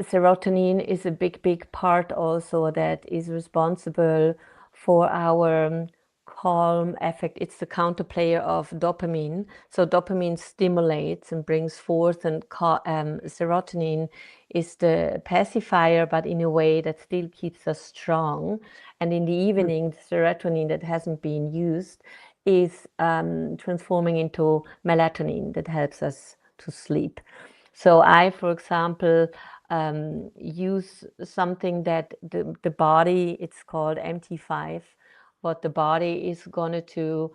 serotonin is a big part also that is responsible for our calm effect. It's the counterplayer of dopamine. So dopamine stimulates and brings forth, and serotonin is the pacifier, but in a way that still keeps us strong. And in the evening, the serotonin that hasn't been used is transforming into melatonin that helps us to sleep. So I, for example, use something that the body, it's called MT5, what the body is going to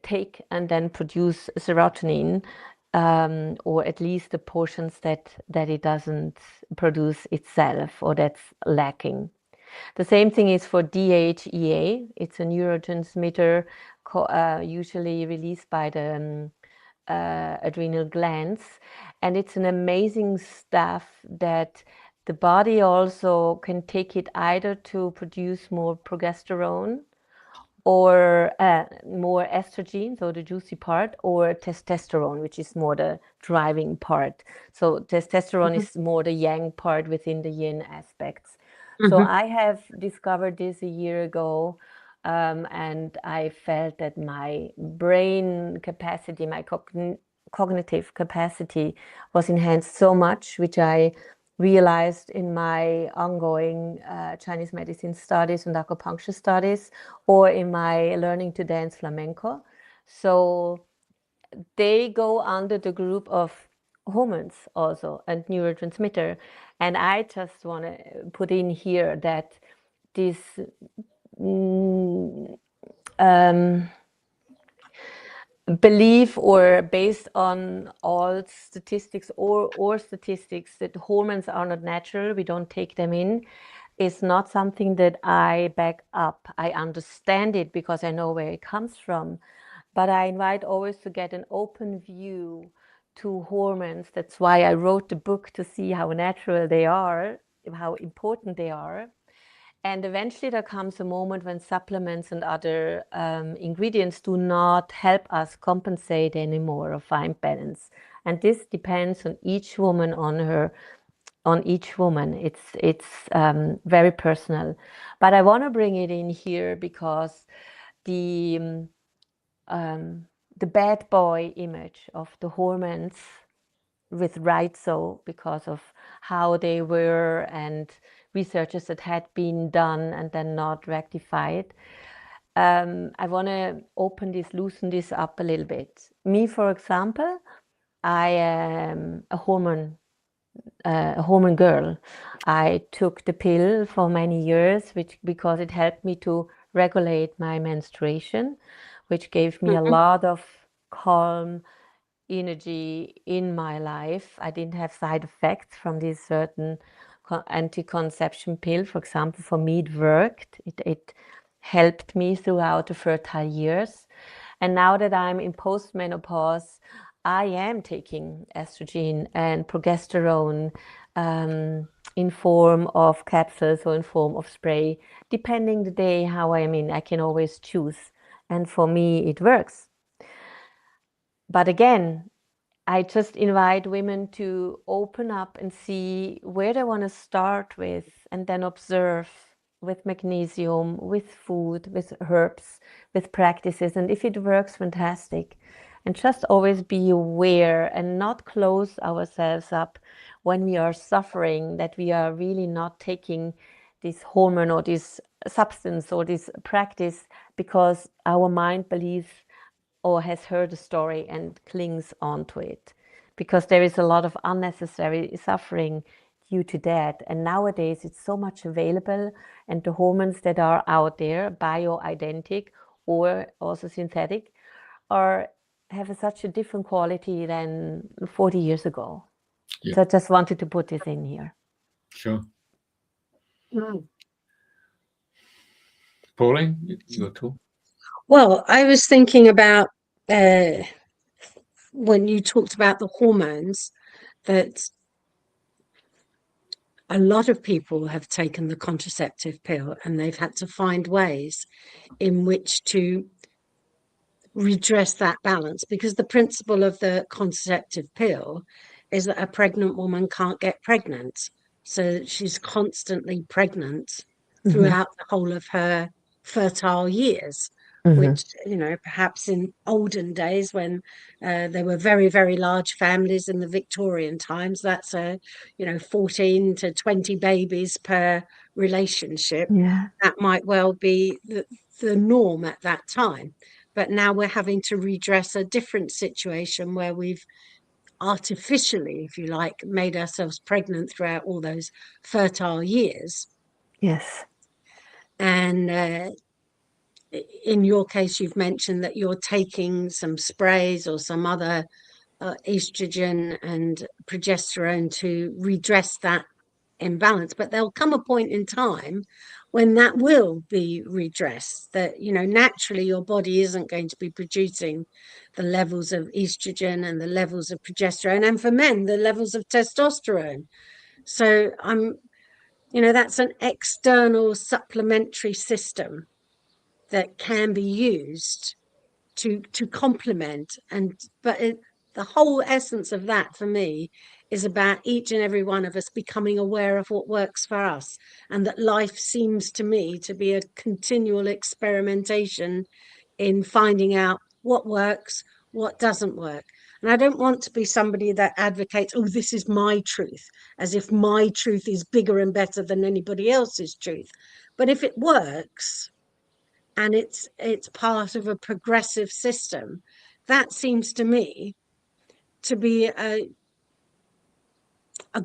take and then produce serotonin, or at least the portions that it doesn't produce itself, or that's lacking. The same thing is for DHEA. It's a neurotransmitter usually released by the adrenal glands, and it's an amazing stuff that the body also can take it either to produce more progesterone, or more estrogen, so the juicy part, or testosterone, which is more the driving part. So testosterone is more the yang part within the yin aspects. So I have discovered this a year ago, and I felt that my brain capacity, my cognitive capacity was enhanced so much, which I realized in my ongoing Chinese medicine studies and acupuncture studies, or in my learning to dance flamenco. So they go under the group of hormones also, and neurotransmitter. And I just want to put in here that this belief, or based on all statistics, or statistics that hormones are not natural, we don't take them in, is not something that I back up. I understand it because I know where it comes from, but I invite always to get an open view to hormones. That's why I wrote the book, to see how natural they are, how important they are. And eventually there comes a moment when supplements and other ingredients do not help us compensate anymore or find balance. And this depends on each woman, on each woman. It's very personal. But I want to bring it in here because the bad boy image of the hormones, with right so, because of how they were, and researches that had been done and then not rectified. I want to loosen this up a little bit. Me, for example, I am a hormone girl. I took the pill for many years, because it helped me to regulate my menstruation, which gave me a lot of calm energy in my life. I didn't have side effects from this certain anti-conception pill. For example, for me, it worked. It helped me throughout the fertile years. And now that I'm in postmenopause, I am taking estrogen and progesterone in form of capsules or in form of spray, depending the day how I'm in. I can always choose. And for me, it works. But again, I just invite women to open up and see where they want to start with, and then observe with magnesium, with food, with herbs, with practices. And if it works, fantastic. And just always be aware and not close ourselves up when we are suffering, that we are really not taking this hormone or this substance or this practice because our mind believes or has heard a story and clings onto it, because there is a lot of unnecessary suffering due to that. And nowadays it's so much available, and the hormones that are out there, bioidentic or also synthetic, are have such a different quality than 40 years ago. Yeah. So I just wanted to put this in here. Sure. Mm. Pauline, your talk. Well, I was thinking about when you talked about the hormones, that a lot of people have taken the contraceptive pill and they've had to find ways in which to redress that balance, because the principle of the contraceptive pill is that a pregnant woman can't get pregnant. So she's constantly pregnant throughout the whole of her fertile years, which, you know, perhaps in olden days when there were very, very large families in the Victorian times, that's 14 to 20 babies per relationship. Yeah. That might well be the norm at that time. But now we're having to redress a different situation where we've artificially, if you like, made ourselves pregnant throughout all those fertile years. Yes. And in your case, you've mentioned that you're taking some sprays or some other estrogen and progesterone to redress that imbalance. But there'll come a point in time when that will be redressed, that, you know, naturally your body isn't going to be producing the levels of estrogen and the levels of progesterone, and for men the levels of testosterone. So that's an external supplementary system that can be used to complement. But the whole essence of that for me is about each and every one of us becoming aware of what works for us, and that life seems to me to be a continual experimentation in finding out what works, what doesn't work. And I don't want to be somebody that advocates, oh, this is my truth, as if my truth is bigger and better than anybody else's truth. But if it works and it's part of a progressive system, that seems to me to be a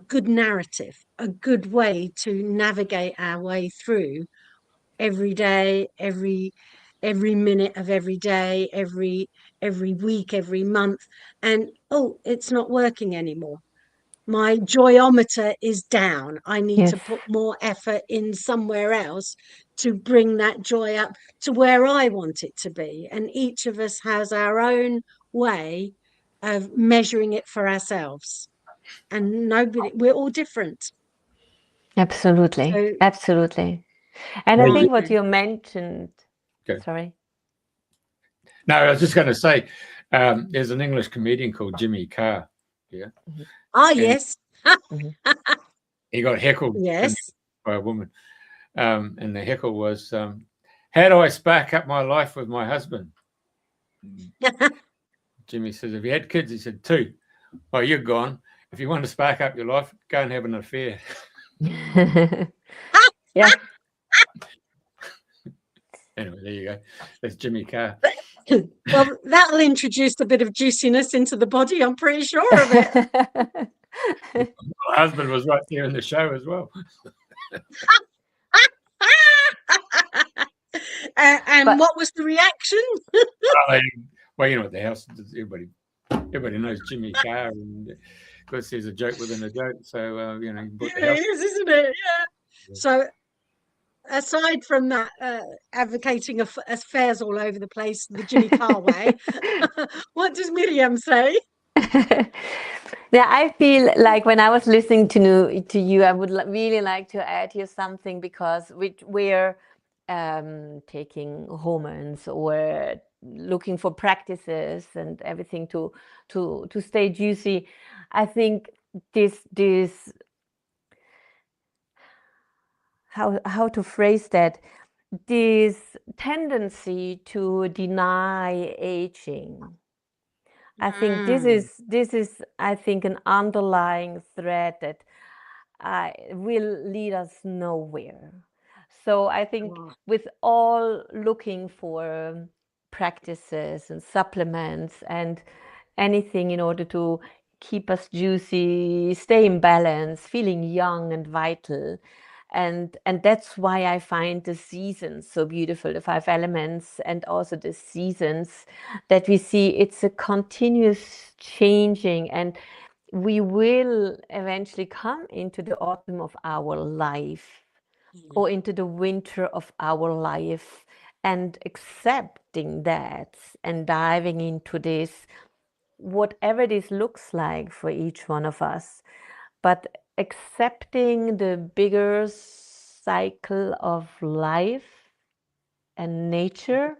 good narrative, a good way to navigate our way through every day, every minute of every day, every week, every month. And it's not working anymore. My joyometer is down. I need to put more effort in somewhere else to bring that joy up to where I want it to be. And each of us has our own way of measuring it for ourselves. And we're all different. Absolutely. So, Absolutely. And I think what you mentioned, Okay. sorry. No, I was just going to say, there's an English comedian called Jimmy Carr. Yeah. yes. He got heckled Yes. by a woman. And the heckle was, how do I spark up my life with my husband? Jimmy says, have you had kids? He said, 2. Oh, you're gone. If you want to spark up your life, go and have an affair. Yeah. Anyway, there you go. That's Jimmy Carr. Well, that'll introduce a bit of juiciness into the body, I'm pretty sure of it. My husband was right there in the show as well. And what was the reaction? Well, you know, at the house, everybody knows Jimmy Carr, and of course, there's a joke within a joke. So, you bought the house. It is, isn't it? Yeah. So, aside from that, advocating affairs all over the place, the Jimmy Carr way, what does Mirjam say? Yeah, I feel like when I was listening to you, I would really like to add here something, because we're taking hormones or looking for practices and everything to stay juicy. I think this how to phrase that, this tendency to deny aging. I think this is I think an underlying thread that will lead us nowhere. So I think with all looking for practices and supplements and anything in order to keep us juicy, stay in balance, feeling young and vital. And that's why I find the seasons so beautiful, the 5 elements, and also the seasons that we see. It's a continuous changing, and we will eventually come into the autumn of our life or into the winter of our life, and accepting that and diving into this, whatever this looks like for each one of us, but accepting the bigger cycle of life and nature.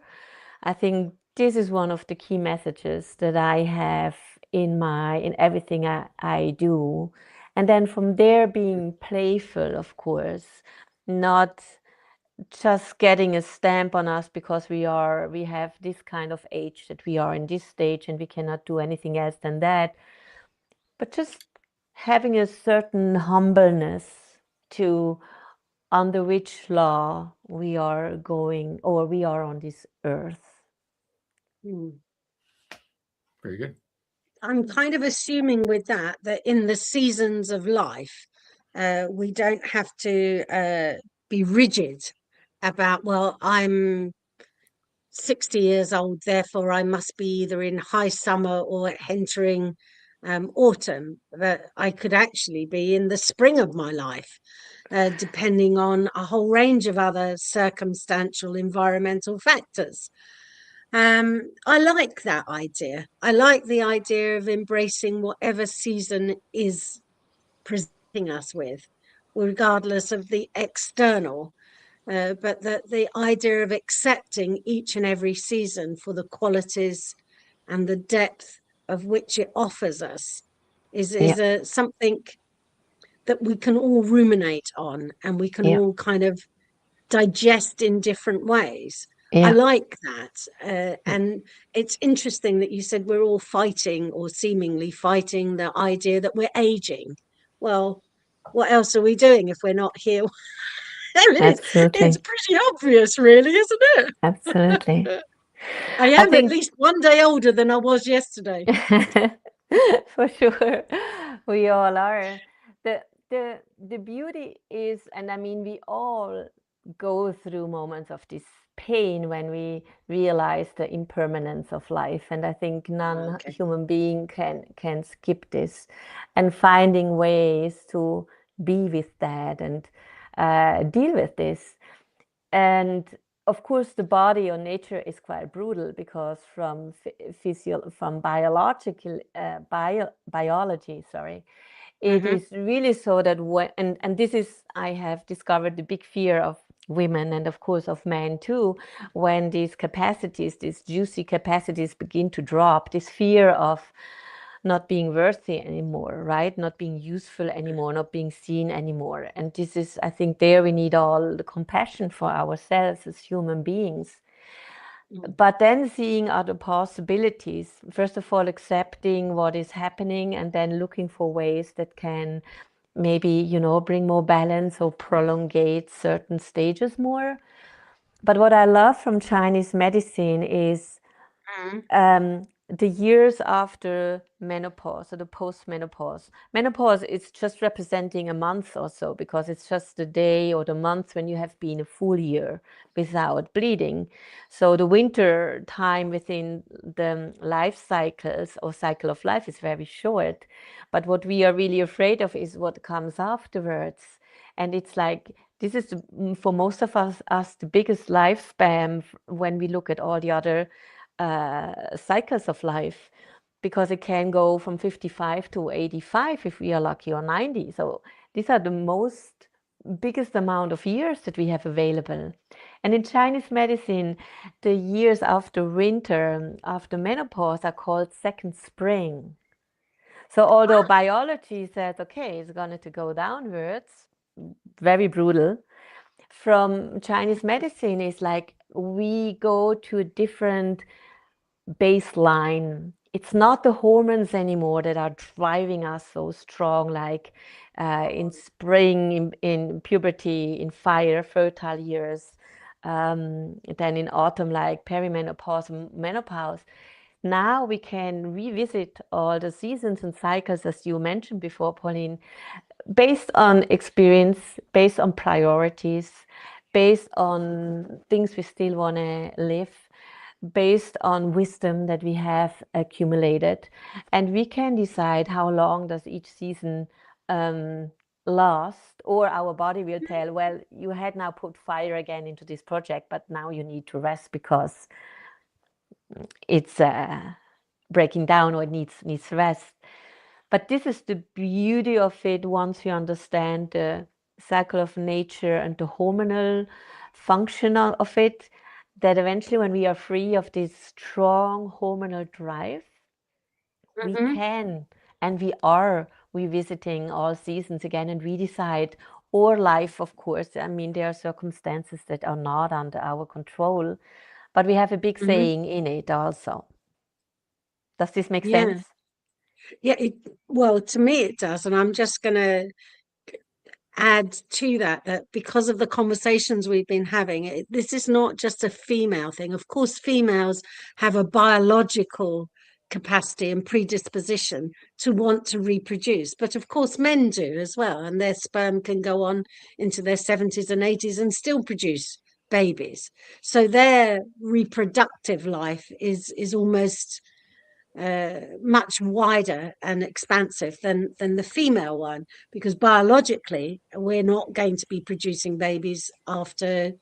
I think this is one of the key messages that I have in everything I do. And then from there, being playful, of course, not just getting a stamp on us because we have this kind of age, that we are in this stage and we cannot do anything else than that, but just having a certain humbleness to under which law we are going, or we are on this earth. Very good. I'm kind of assuming with that in the seasons of life, we don't have to be rigid about, well, I'm 60 years old, therefore I must be either in high summer or entering autumn. That I could actually be in the spring of my life, depending on a whole range of other circumstantial environmental factors. I like that idea. I like the idea of embracing whatever season is presenting us with, regardless of the external. But the idea of accepting each and every season for the qualities and the depth of which it offers us is something that we can all ruminate on, and we can all kind of digest in different ways. I like that. And it's interesting that you said we're all fighting, or seemingly fighting, the idea that we're aging. Well, what else are we doing if we're not here? Absolutely. It's pretty obvious, really, isn't it? Absolutely. I am at least one day older than I was yesterday. For sure. We all are. The beauty is, and I mean, we all go through moments of this pain when we realize the impermanence of life, and I think none human being can skip this, and finding ways to be with that and deal with this. And of course, the body or nature is quite brutal, because from biology, sorry, it is really so that and this is, I have discovered, the big fear of women, and of course of men too, when these capacities, these juicy capacities, begin to drop, this fear of not being worthy anymore, right? Not being useful anymore, not being seen anymore. And this is, I think, there we need all the compassion for ourselves as human beings. But then seeing other possibilities, first of all, accepting what is happening, and then looking for ways that can maybe, bring more balance or prolongate certain stages more. But what I love from Chinese medicine is the years after menopause, or the post-menopause. Menopause is just representing a month or so, because it's just the day or the month when you have been a full year without bleeding. So the winter time within the life cycles or cycle of life is very short. But what we are really afraid of is what comes afterwards. And it's like, this is, for most of us the biggest lifespan when we look at all the other cycles of life, because it can go from 55 to 85 if we are lucky, or 90. So these are the most biggest amount of years that we have available. And in Chinese medicine, the years after winter, after menopause, are called second spring. So although biology says, okay, it's going to go downwards, very brutal, from Chinese medicine is like we go to a different baseline. It's not the hormones anymore that are driving us so strong, like in spring, in puberty, in fire, fertile years, then in autumn, like perimenopause, menopause. Now we can revisit all the seasons and cycles, as you mentioned before, Pauline, based on experience, based on priorities, based on things we still want to live, based on wisdom that we have accumulated. And we can decide how long does each season last, or our body will tell, well, you had now put fire again into this project, but now you need to rest because it's breaking down or it needs rest. But this is the beauty of it once you understand the cycle of nature and the hormonal function of it, that eventually when we are free of this strong hormonal drive, we can and we are revisiting all seasons again and redecide or life, of course. I mean, there are circumstances that are not under our control, but we have a big saying in it also. Does this make sense? Yeah, well, to me it does, and I'm just going to add to that because of the conversations we've been having, this is not just a female thing. Of course, females have a biological capacity and predisposition to want to reproduce, but of course men do as well, and their sperm can go on into their 70s and 80s and still produce babies. So their reproductive life is almost much wider and expansive than the female one, because biologically we're not going to be producing babies after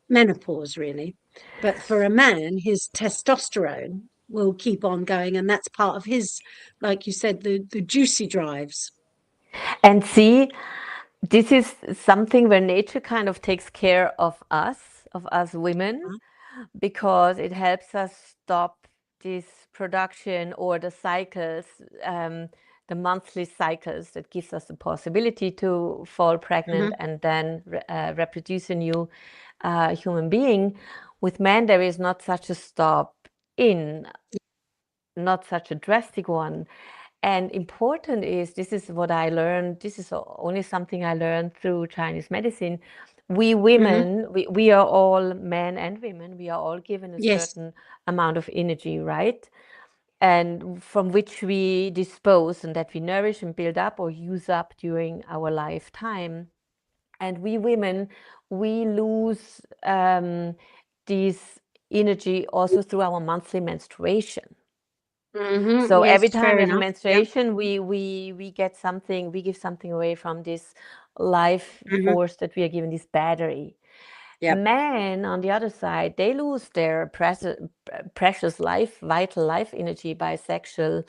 menopause, really. But for a man, his testosterone will keep on going, and that's part of his, like you said, the juicy drives. And see, this is something where nature kind of takes care of us women, because it helps us stop this production or the cycles, the monthly cycles that gives us the possibility to fall pregnant and then reproduce a new human being. With men, there is not such a stop in, not such a drastic one. And important is, this is what I learned, this is only something I learned through Chinese medicine. We women, we are all men and women, we are all given a certain amount of energy, right? And from which we dispose and that we nourish and build up or use up during our lifetime. And we women, we lose this energy also through our monthly menstruation. So every time we have a menstruation, we get something, we give something away from this life force that we are given, this battery. Men, on the other side, they lose their precious life, vital life energy by sexual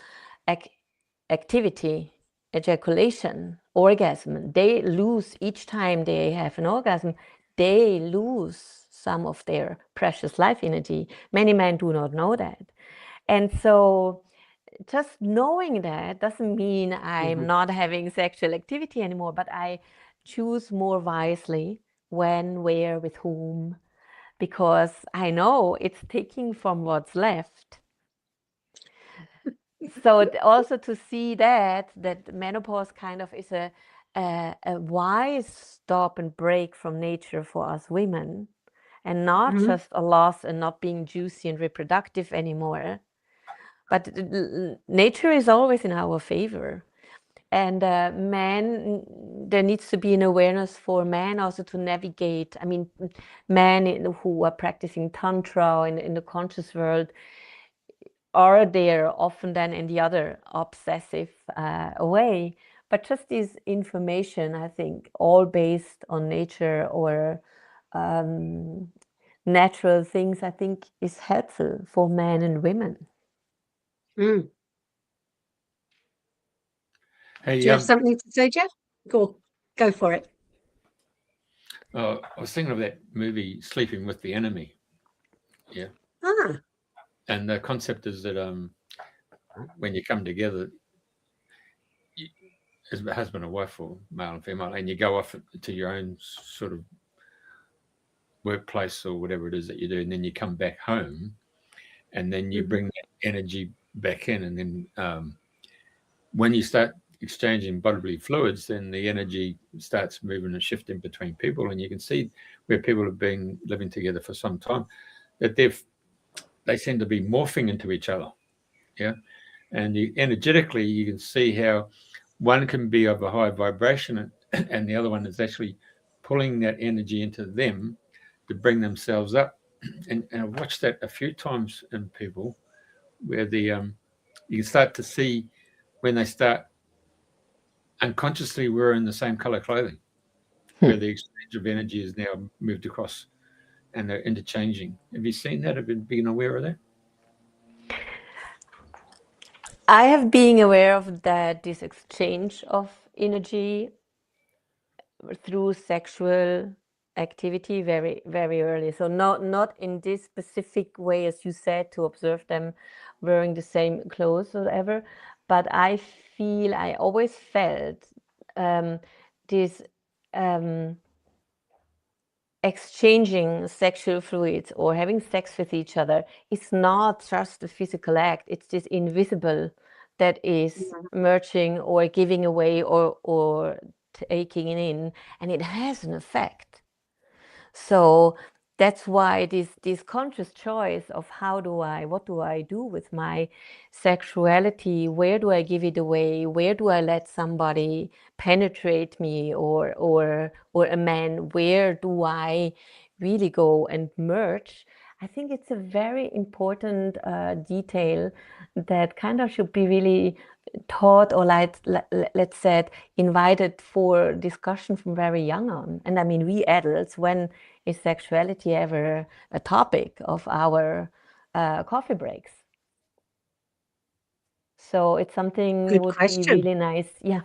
activity, ejaculation, orgasm. They lose each time they have an orgasm, they lose some of their precious life energy. Many men do not know that. And so just knowing that doesn't mean I'm not having sexual activity anymore, but I choose more wisely when, where, with whom, because I know it's taking from what's left. So also to see that menopause kind of is a wise stop and break from nature for us women, and not just a loss and not being juicy and reproductive anymore. But nature is always in our favor. And men, there needs to be an awareness for men also to navigate. I mean, men who are practicing Tantra in the conscious world are there often then in the other obsessive way. But just this information, I think, all based on nature or natural things, I think is helpful for men and women. Hey, do you have something to say, Jeff? Go for it. I was thinking of that movie, Sleeping with the Enemy. Yeah. Ah, And the concept is that when you come together, as a husband and wife, or male and female, and you go off to your own sort of workplace or whatever it is that you do, and then you come back home, and then you bring that energy back in, and then when you start exchanging bodily fluids, then the energy starts moving and shifting between people, and you can see where people have been living together for some time that they seem to be morphing into each other. Yeah. And energetically, you can see how one can be of a high vibration and the other one is actually pulling that energy into them to bring themselves up. And I've watched that a few times in people where you can start to see when they start unconsciously wearing the same color clothing, where the exchange of energy is now moved across and they're interchanging. Have you seen that? Have you been aware of that? I have been aware of that, this exchange of energy through sexual activity very, very early. So not in this specific way, as you said, to observe them wearing the same clothes or whatever, but I always felt this exchanging sexual fluids or having sex with each other is not just a physical act. It's this invisible that is merging or giving away or taking it in, and it has an effect. So that's why this conscious choice of what do I do with my sexuality? Where do I give it away? Where do I let somebody penetrate me or a man? Where do I really go and merge? I think it's a very important detail that kind of should be really taught or let's say invited for discussion from very young on. And I mean, we adults, when is sexuality ever a topic of our coffee breaks? So it's something good would be question. really nice, yeah,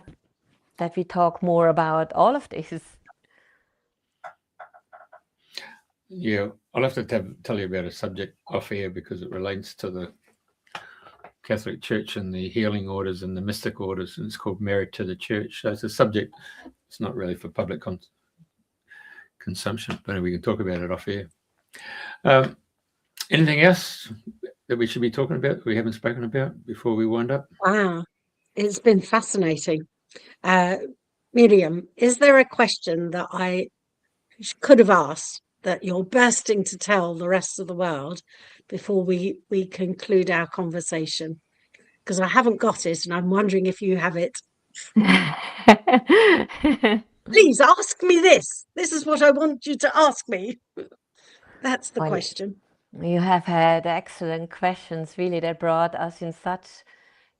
that we talk more about all of this. Yeah, I'll have to tell you about a subject off air because it relates to the Catholic Church and the healing orders and the mystic orders, and it's called Merit to the Church. So it's a subject, it's not really for public consumption, but we can talk about it off air. Anything else that we should be talking about that we haven't spoken about before we wind up? Wow, it's been fascinating. Mirjam, is there a question that I could have asked that you're bursting to tell the rest of the world before we conclude our conversation? Because I haven't got it, and I'm wondering if you have it. Please ask me this. This is what I want you to ask me. That's the Well, question. you have had excellent questions, really, that brought us in such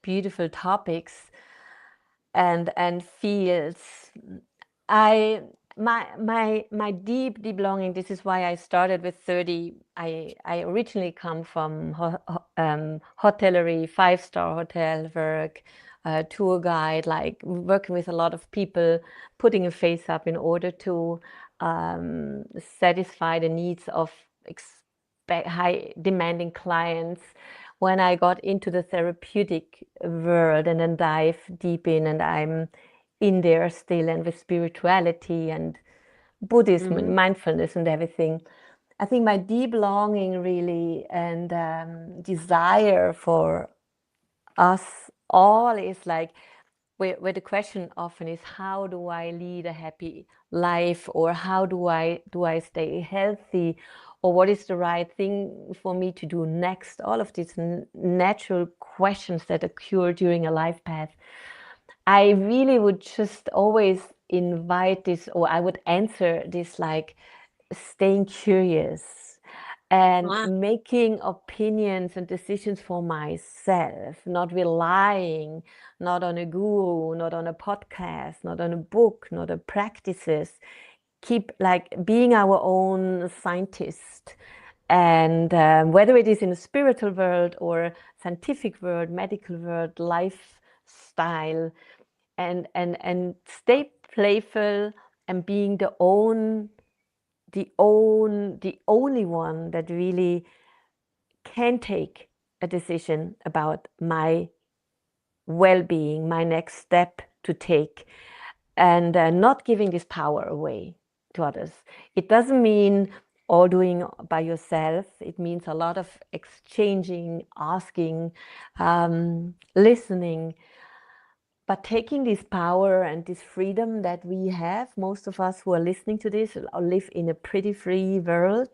beautiful topics and fields. My deep longing, this is why I started with 30. I originally come from hotellery, 5-star hotel work, tour guide, like working with a lot of people, putting a face up in order to satisfy the needs of high demanding clients. When I got into the therapeutic world and then dive deep in, and I'm in there still, and with spirituality and Buddhism and mindfulness and everything, I think my deep longing really and desire for us all is like, where the question often is, how do I lead a happy life, or how do I stay healthy, or what is the right thing for me to do next? All of these natural questions that occur during a life path. I really would just always invite this, or I would answer this like staying curious and making opinions and decisions for myself, not relying, not on a guru, not on a podcast, not on a book, not on practices. Keep like being our own scientist. And whether it is in the spiritual world or scientific world, medical world, lifestyle, and stay playful and being the own the only one that really can take a decision about my well-being, my next step to take, and not giving this power away to others. It doesn't mean all doing by yourself. It means a lot of exchanging, asking, listening, but taking this power and this freedom that we have. Most of us who are listening to this live in a pretty free world,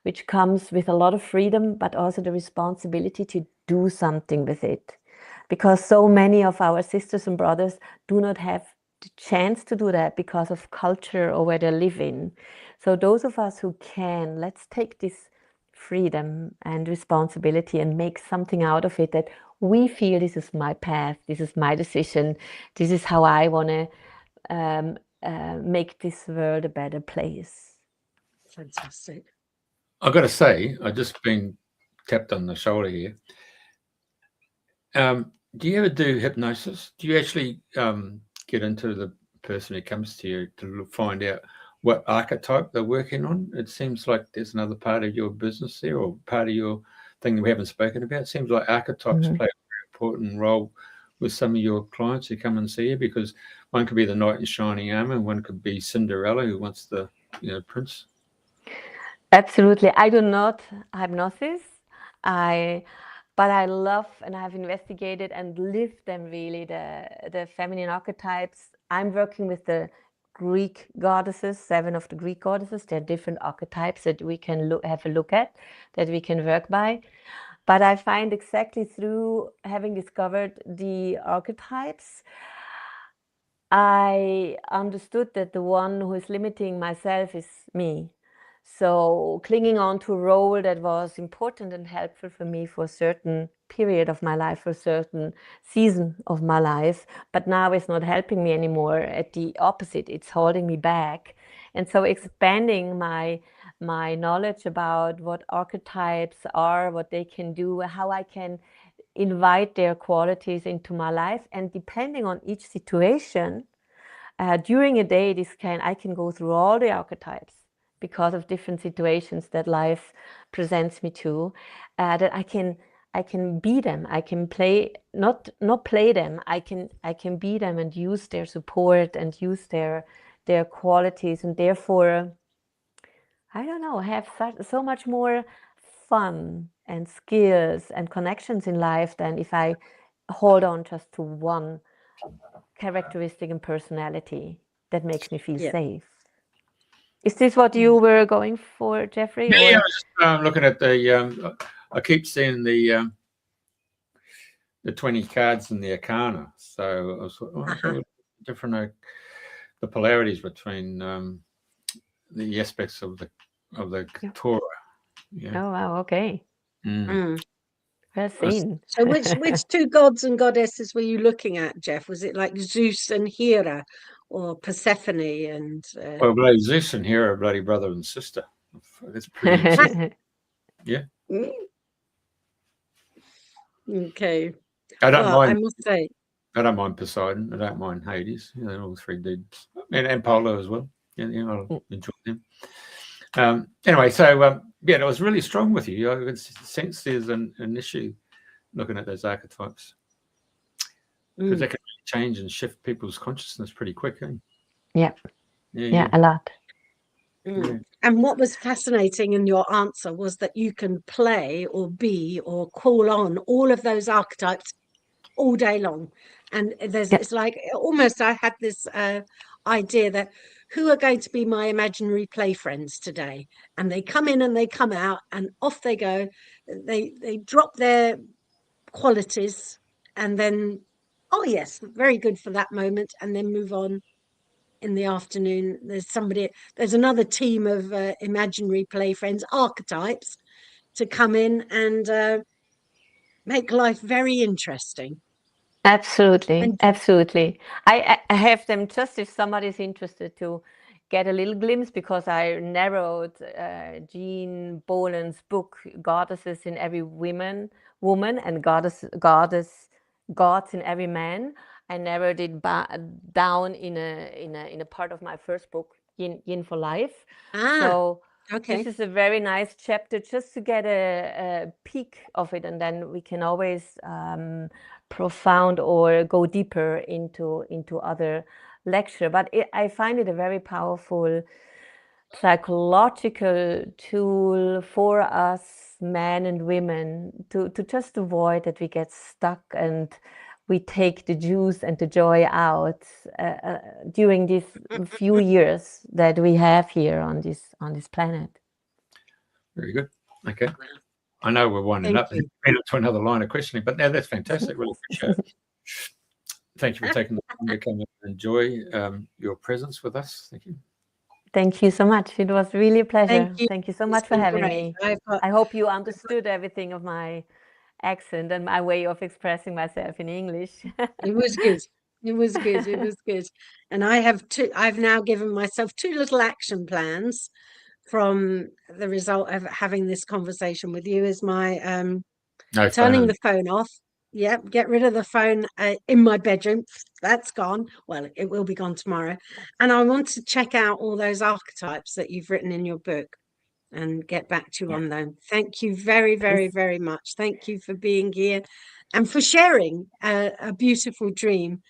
which comes with a lot of freedom, but also the responsibility to do something with it. Because so many of our sisters and brothers do not have the chance to do that because of culture or where they live in. So those of us who can, let's take this freedom and responsibility and make something out of it that we feel this is my path, this is my decision, this is how I want to make this world a better place. Fantastic. I've got to say, I've just been tapped on the shoulder here. Do you ever do hypnosis? Do you actually get into the person who comes to you to find out what archetype they're working on? It seems like there's another part of your business there, or part of your thing that we haven't spoken about. It seems like archetypes play a very important role with some of your clients who come and see you, because one could be the knight in shining armor, and one could be Cinderella who wants the prince. Absolutely. I do not hypnosis. But I love, and I've investigated and lived them really, the feminine archetypes. I'm working with the Greek goddesses, 7 of the Greek goddesses. There are different archetypes that we can have a look at, that we can work by. But I find exactly through having discovered the archetypes, I understood that the one who is limiting myself is me. So clinging on to a role that was important and helpful for me for a certain period of my life, for a certain season of my life, but now it's not helping me anymore. At the opposite, it's holding me back. And so expanding my knowledge about what archetypes are, what they can do, how I can invite their qualities into my life. And depending on each situation, during a day, I can go through all the archetypes because of different situations that life presents me to, that I can be them. I can play, not play them. I can be them and use their support and use their qualities, and therefore, I don't know, have so much more fun and skills and connections in life than if I hold on just to one characteristic and personality that makes me feel safe. Is this what you were going for, Jeffrey? Yeah, I was just looking at the. I keep seeing the 20 cards in the Arcana. So I was different the polarities between the aspects of the Torah. Yeah. Oh wow! Okay. Well seen. So which 2 gods and goddesses were you looking at, Jeff? Was it like Zeus and Hera, or Persephone and? Well, bloody Zeus and Hera are bloody brother and sister. That's pretty interesting. Yeah. Okay. I don't mind. I must say, I don't mind Poseidon. I don't mind Hades. All 3 dudes, and Polo as well. I enjoy them. Anyway, so it was really strong with you. I could sense there's an issue looking at those archetypes, because they can change and shift people's consciousness pretty quick. Yeah, a lot. And what was fascinating in your answer was that you can play or be or call on all of those archetypes all day long. And it's like almost I had this idea that who are going to be my imaginary play friends today, and they come in and they come out and off they go. They drop their qualities and then, oh yes, very good for that moment, and then move on. In the afternoon, there's another team of imaginary play friends, archetypes, to come in and make life very interesting. Absolutely. I have them just if somebody's interested to get a little glimpse, because I narrowed Jean Boland's book, Goddesses in Every Woman, and Gods in Every Man. I narrowed it down in a part of my first book Yin for Life. Ah, So okay. this is a very nice chapter just to get a peek of it, and then we can always profound or go deeper into other lecture. But I find it a very powerful psychological tool for us men and women to just avoid that we get stuck and we take the juice and the joy out during these few years that we have here on this planet. Very good. Okay. I know we're winding up to another line of questioning, but now that's fantastic. Really appreciate it. Thank you for taking the time to come and enjoy your presence with us. Thank you. Thank you so much. It was really a pleasure. you. Thank you so much for having me. I've got, I hope you understood everything of my accent and my way of expressing myself in English. it was good. It was good. It was good. And I've now given myself 2 little action plans from the result of having this conversation with you. Is my turning the phone off. Yep, get rid of the phone in my bedroom. That's gone. Well, it will be gone tomorrow. And I want to check out all those archetypes that you've written in your book and get back to you on them. Thank you very, very, very much. Thank you for being here and for sharing a beautiful dream.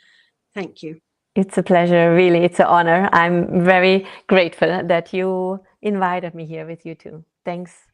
Thank you. It's a pleasure, really. It's an honor. I'm very grateful that you invited me here with you too. Thanks.